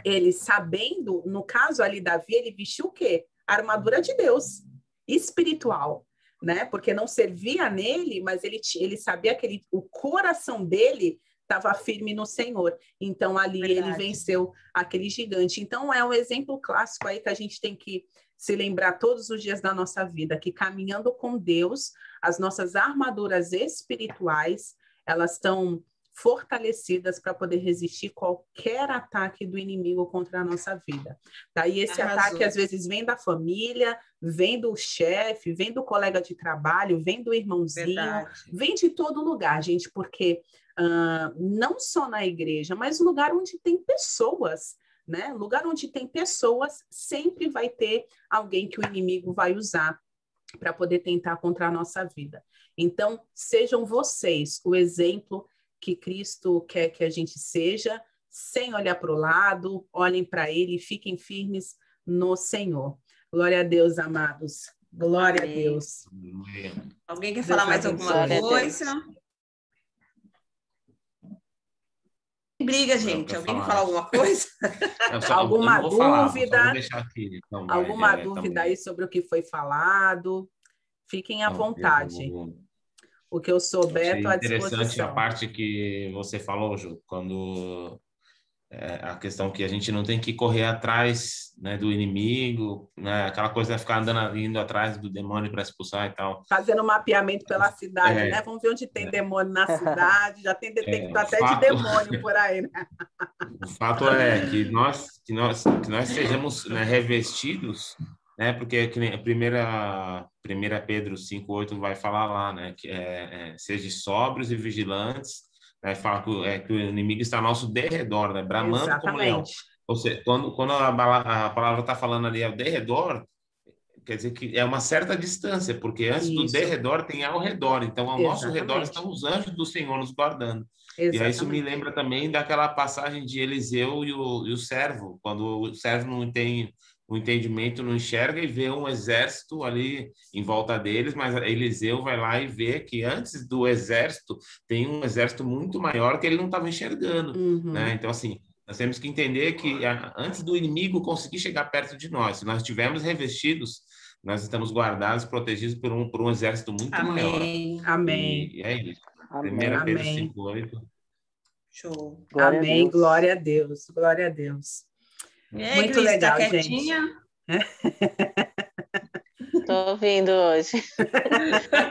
ele sabendo, no caso ali, Davi, ele vestiu o quê? A armadura de Deus, espiritual, né? Porque não servia nele, mas ele sabia que o coração dele estava firme no Senhor. Então, ali ele venceu aquele gigante. Então, é um exemplo clássico aí que a gente tem que se lembrar todos os dias da nossa vida, que caminhando com Deus, as nossas armaduras espirituais, elas estão fortalecidas para poder resistir qualquer ataque do inimigo contra a nossa vida. Daí esse ataque, às vezes, vem da família, vem do chefe, vem do colega de trabalho, vem do irmãozinho, vem de todo lugar, gente, porque não só na igreja, mas no lugar onde tem pessoas, né? Lugar onde tem pessoas, sempre vai ter alguém que o inimigo vai usar para poder tentar contra a nossa vida. Então, sejam vocês o exemplo que Cristo quer que a gente seja, sem olhar para o lado, olhem para Ele e fiquem firmes no Senhor. Glória a Deus, amados. Glória Amém. a Deus. Alguém quer falar mais alguma coisa? Briga, gente. Alguém quer falar alguma coisa? Alguma dúvida? Vou deixar aqui. Então, alguma dúvida aí sobre o que foi falado? Fiquem à vontade. O que eu souber, estou à disposição. Interessante a parte que você falou, Ju, quando a questão que a gente não tem que correr atrás, né, do inimigo, né, aquela coisa de ficar indo atrás do demônio para expulsar e tal. Fazendo mapeamento pela cidade, né? Vamos ver onde tem demônio na cidade, já tem detector até de demônio por aí, né? O fato é que nós sejamos, né, revestidos, né, porque que nem a primeira Pedro 5:8 vai falar lá, né, que sejam sóbrios e vigilantes, né, fala que o inimigo está ao nosso derredor, né, bramando como leão. Ou seja, quando a palavra está falando ali ao derredor, quer dizer que é uma certa distância, porque antes do derredor tem ao redor, então ao nosso redor estão os anjos do Senhor nos guardando. E aí isso me lembra também daquela passagem de Eliseu e o servo, quando o servo não tem o entendimento, não enxerga e vê um exército ali em volta deles, mas Eliseu vai lá e vê que antes do exército tem um exército muito maior que ele não estava enxergando, né? Então, assim, nós temos que entender que antes do inimigo conseguir chegar perto de nós, se nós estivermos revestidos, nós estamos guardados, protegidos por um exército muito maior. Amém. E é isso. Amém. 1 Pedro 5:8. Show. Glória Amém. a Deus. Glória a Deus. Glória a Deus. E aí, Muito Cris, legal, tá gente. quietinha? Estou ouvindo hoje.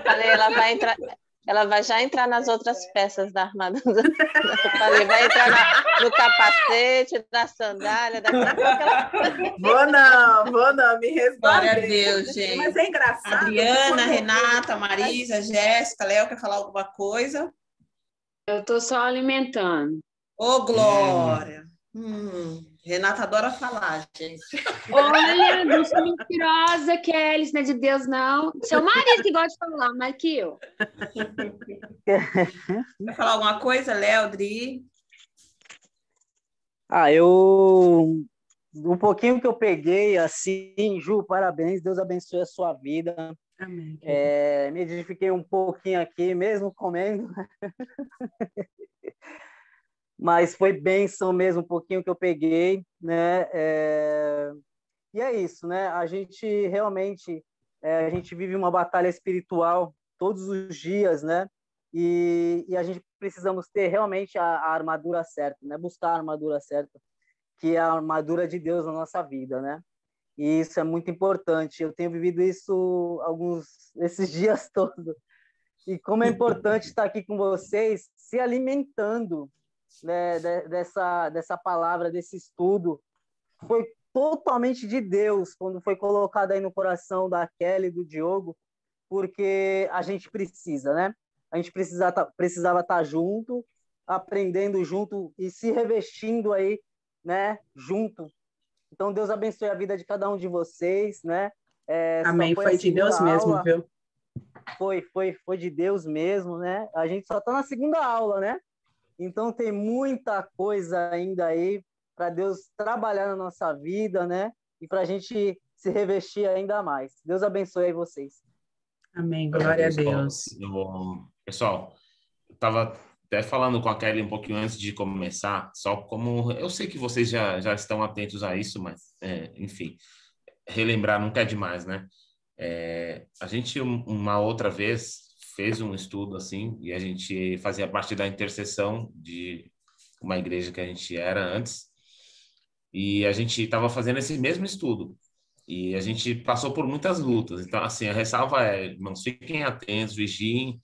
Falei, ela vai já entrar nas outras peças da armadura. Eu falei, vai entrar no capacete, na sandália, daqui a pouco ela... Vou não, me resguardei. Glória a Deus, gente. Mas é engraçado. Adriana, Renata, Marisa, Jéssica, Léo, quer falar alguma coisa? Eu estou só alimentando. Ô, Glória! Renata adora falar, gente. Olha, não sou mentirosa, Kelly, não é de Deus, não. Seu marido que gosta de falar, mais que eu. Quer falar alguma coisa, Léo, Dri? Um pouquinho que eu peguei, assim, Ju, parabéns, Deus abençoe a sua vida. Amém. Me edifiquei um pouquinho aqui, mesmo comendo. Mas foi bênção mesmo, um pouquinho que eu peguei, né? E é isso, né? A gente realmente a gente vive uma batalha espiritual todos os dias, né? E a gente precisamos ter realmente a armadura certa, né? Buscar a armadura certa, que é a armadura de Deus na nossa vida, né? E isso é muito importante. Eu tenho vivido isso esses dias todos. E como é importante estar aqui com vocês, se alimentando, né, dessa palavra, desse estudo. Foi totalmente de Deus quando foi colocado aí no coração da Kelly, do Diogo, porque a gente precisa, né? A gente precisava estar junto, aprendendo junto e se revestindo aí, né, junto. Então, Deus abençoe a vida de cada um de vocês, né? Amém, foi de Deus mesmo, viu? Foi de Deus mesmo, né? A gente só está na segunda aula, né? Então, tem muita coisa ainda aí para Deus trabalhar na nossa vida, né? E para a gente se revestir ainda mais. Deus abençoe aí vocês. Amém, glória a Deus. Pessoal, eu estava até falando com a Kelly um pouquinho antes de começar, só como eu sei que vocês já estão atentos a isso, mas, enfim, relembrar nunca é demais, né? A gente, uma outra vez, fez um estudo assim, e a gente fazia parte da intercessão de uma igreja que a gente era antes, e a gente estava fazendo esse mesmo estudo, e a gente passou por muitas lutas. Então, assim, a ressalva irmãos, fiquem atentos, vigiem.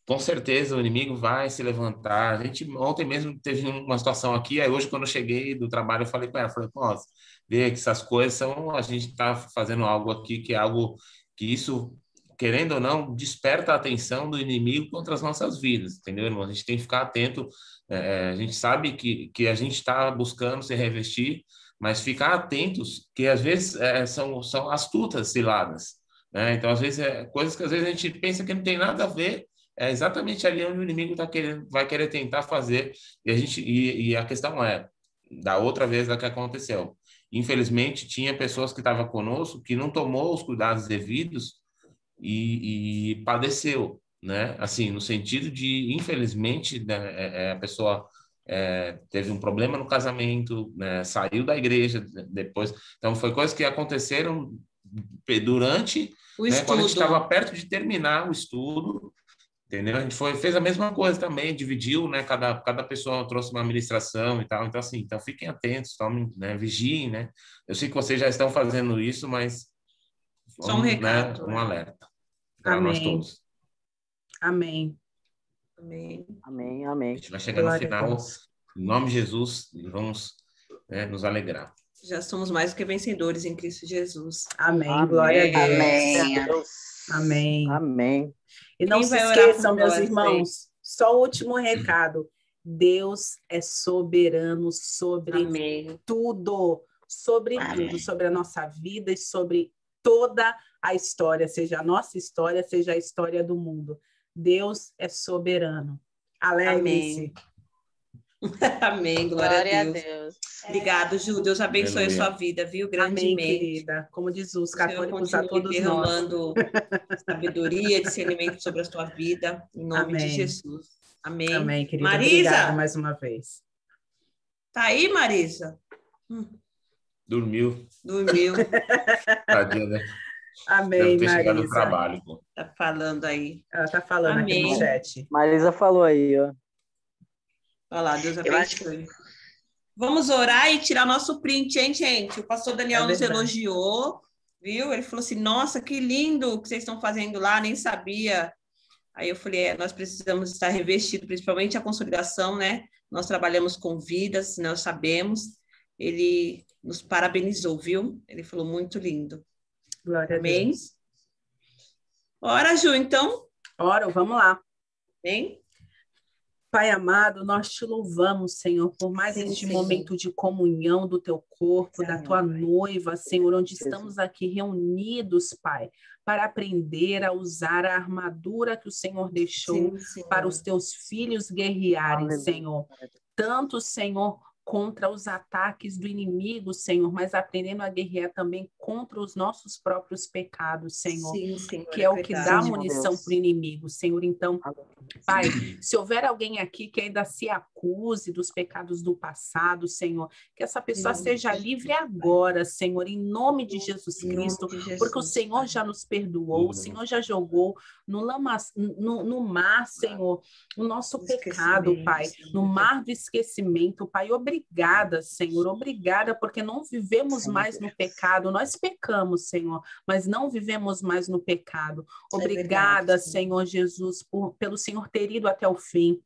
Com certeza o inimigo vai se levantar. A gente ontem mesmo teve uma situação aqui, aí hoje quando eu cheguei do trabalho eu falei com ela, nossa, vê que essas coisas são, a gente está fazendo algo aqui que é algo que isso, querendo ou não, desperta a atenção do inimigo contra as nossas vidas, entendeu, irmão? A gente tem que ficar atento, a gente sabe que a gente está buscando se revestir, mas ficar atentos que às vezes são astutas ciladas, né? Então às vezes coisas que às vezes a gente pensa que não tem nada a ver, é exatamente ali onde o inimigo vai querer tentar fazer. E a questão da outra vez que aconteceu. Infelizmente, tinha pessoas que estavam conosco que não tomou os cuidados devidos e padeceu, né? Assim, no sentido de, infelizmente, né, a pessoa teve um problema no casamento, né, saiu da igreja depois. Então, foi coisas que aconteceram durante, né, quando a gente estava perto de terminar o estudo. Entendeu? A gente fez a mesma coisa também, dividiu, né? Cada pessoa trouxe uma ministração e tal. Então, assim, fiquem atentos, tomem, né? Vigiem, né? Eu sei que vocês já estão fazendo isso, mas só um recado, né? Um alerta para nós todos. Amém. Amém. Amém, amém. A gente vai chegar no final, em nome de Jesus, e vamos, né, nos alegrar. Já somos mais do que vencedores em Cristo Jesus. Amém. Amém. Glória a Deus. Amém. Amém. Amém. E não se esqueçam, meus irmãos, só o último recado. Deus é soberano sobre tudo, sobre tudo, sobre a nossa vida e sobre toda a história, seja a nossa história, seja a história do mundo. Deus é soberano. Alegre-se. Amém, glória a Deus. Obrigado, Ju. Deus abençoe a sua vida, viu? Grandemente. Amém, querida. Como diz os católicos a todos nós. Sabedoria, discernimento sobre a sua vida, em nome de Jesus. Amém. Amém, querida. Marisa! Obrigada mais uma vez. Tá aí, Marisa? Dormiu. Tadinha, né? Amém, Marisa. No trabalho, pô. Tá falando aí. Ela tá falando aqui no chat. Marisa falou aí, ó. Olha lá, Deus abençoe. Vamos orar e tirar nosso print, hein, gente? O pastor Daniel nos elogiou, viu? Ele falou assim, nossa, que lindo que vocês estão fazendo lá, nem sabia. Aí eu falei, nós precisamos estar revestidos, principalmente a consolidação, né? Nós trabalhamos com vidas, nós sabemos. Ele nos parabenizou, viu? Ele falou, muito lindo. Glória Amém? a Deus. Ora, Ju, então? Ora, vamos lá. Amém? Pai amado, nós te louvamos, Senhor, por mais este momento de comunhão do teu corpo, da tua noiva, Senhor, onde estamos aqui reunidos, Pai, para aprender a usar a armadura que o Senhor deixou para os teus filhos guerrearem, Senhor. Tanto, Senhor, contra os ataques do inimigo, Senhor, mas aprendendo a guerrear também contra os nossos próprios pecados, Senhor, Sim, Senhor, que é o que dá munição para o inimigo, Senhor. Então, Pai, se houver alguém aqui que ainda se acuse dos pecados do passado, Senhor, que essa pessoa seja livre agora, Senhor, em nome de Jesus Cristo, porque o Senhor já nos perdoou, o Senhor já jogou no mar, Senhor, o nosso pecado, Pai, no mar do esquecimento, Pai. Obrigada, Senhor, obrigada, porque não vivemos mais no pecado. Nós pecamos, Senhor, mas não vivemos mais no pecado. Obrigada, Senhor Jesus, pelo Senhor ter ido até o fim,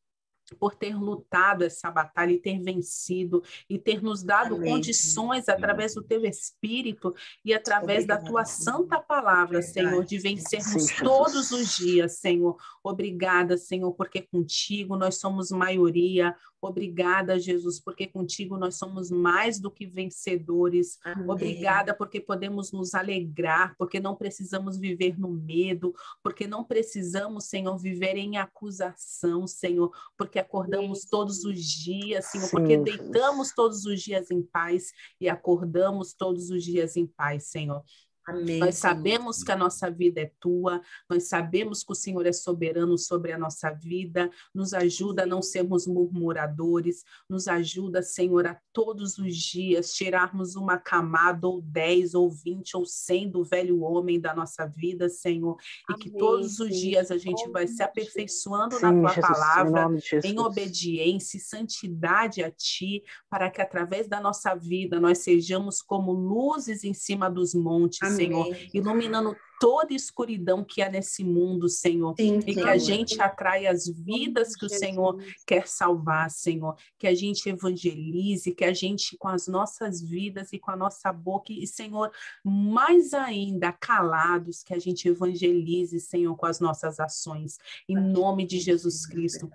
por ter lutado essa batalha e ter vencido, e ter nos dado condições através do teu Espírito e através da tua santa palavra, Senhor, de vencermos todos os dias, Senhor. Obrigada, Senhor, porque contigo nós somos maioria. Obrigada, Jesus, porque contigo nós somos mais do que vencedores. Amém. Obrigada, porque podemos nos alegrar, porque não precisamos viver no medo, porque não precisamos, Senhor, viver em acusação, Senhor, porque acordamos todos os dias, Senhor, porque deitamos todos os dias em paz e acordamos todos os dias em paz, Senhor. Amém, nós sabemos que a nossa vida é tua, nós sabemos que o Senhor é soberano sobre a nossa vida, nos ajuda a não sermos murmuradores, nos ajuda, Senhor, a todos os dias tirarmos uma camada, ou 10, ou 20, ou 100 do velho homem da nossa vida, Senhor, e que todos os dias a gente vai se aperfeiçoando na tua palavra, em obediência e santidade a ti, para que através da nossa vida nós sejamos como luzes em cima dos montes, Senhor, iluminando toda escuridão que há nesse mundo, Senhor, e que a gente atrai as vidas que o Senhor quer salvar, Senhor, que a gente evangelize, que a gente, com as nossas vidas e com a nossa boca, e, Senhor, mais ainda, calados, que a gente evangelize, Senhor, com as nossas ações, em nome de Jesus Cristo.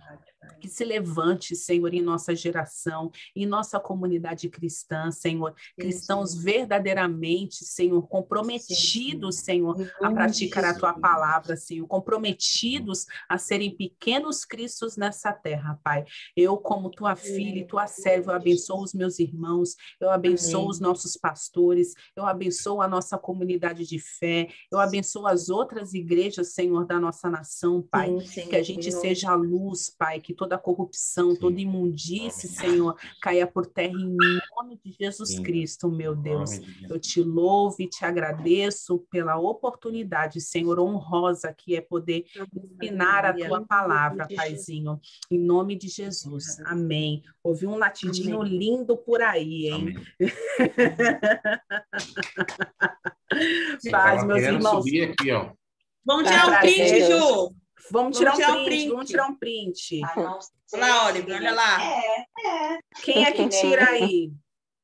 Que se levante, Senhor, em nossa geração, em nossa comunidade cristã, Senhor, cristãos verdadeiramente, Senhor, comprometidos, Senhor, a praticar a tua palavra, Senhor, comprometidos a serem pequenos cristos nessa terra, Pai. Eu, como tua filha e tua serva, eu abençoo os meus irmãos, eu abençoo os nossos pastores, eu abençoo a nossa comunidade de fé, eu abençoo as outras igrejas, Senhor, da nossa nação, Pai, que a gente seja a luz, Pai, que toda corrupção, toda imundície, Senhor, caia por terra em nome de Jesus Cristo, meu Deus. Eu te louvo e te agradeço pela oportunidade, Senhor, honrosa que é poder ensinar a tua palavra, Paizinho, em nome de Jesus. Amém. Ouvi um latidinho lindo por aí, hein? Paz, meus irmãos. Aqui, ó. Vamos tirar um print, Ju. Vamos tirar um print. Olá, Oliver, olha lá. Quem é que tira aí?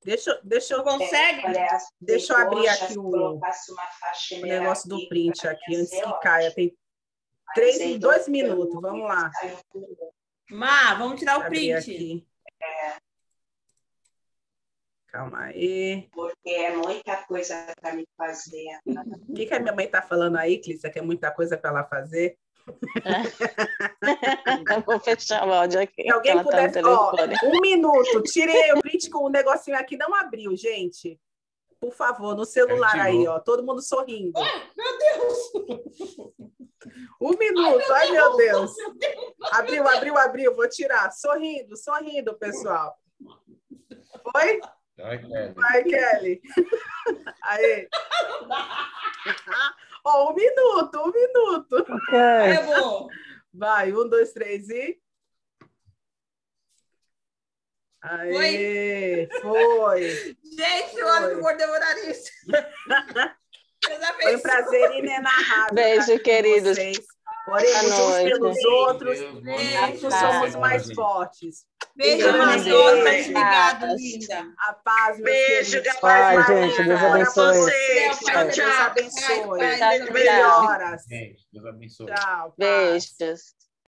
Deixa eu consegue? Deixa eu abrir aqui o negócio do print aqui, antes que caia. Tem 2 minutos, vamos lá. Má, vamos tirar o print. Aqui. Calma aí. Porque é muita coisa para me fazer. O que a minha mãe está falando aí, Clícia? Que é muita coisa para ela fazer? Eu vou fechar o áudio aqui. Se alguém puder, ó, 1 minuto, tirei o print com o negocinho aqui, não abriu, gente. Por favor, no celular aí, ó, todo mundo sorrindo. Ai, meu Deus! 1 minuto, ai meu Deus. Abriu, vou tirar. Sorrindo, pessoal. Foi? Vai, Kelly. Aí. Ó, 1 minuto. Okay. Eu vou. Vai, 1, 2, 3 e... Aê, foi. Gente, olha que vou demorar isso. Foi um prazer inenarrável. Beijo, queridos. Oremos uns pelos outros. Juntos somos mais fortes. Beijo, Deus. Obrigada, linda. A paz, meus beijo, paz, gente. Deus abençoe. Deus abençoe. Tchau. Melhoras. Deus abençoe. Tchau. Beijos.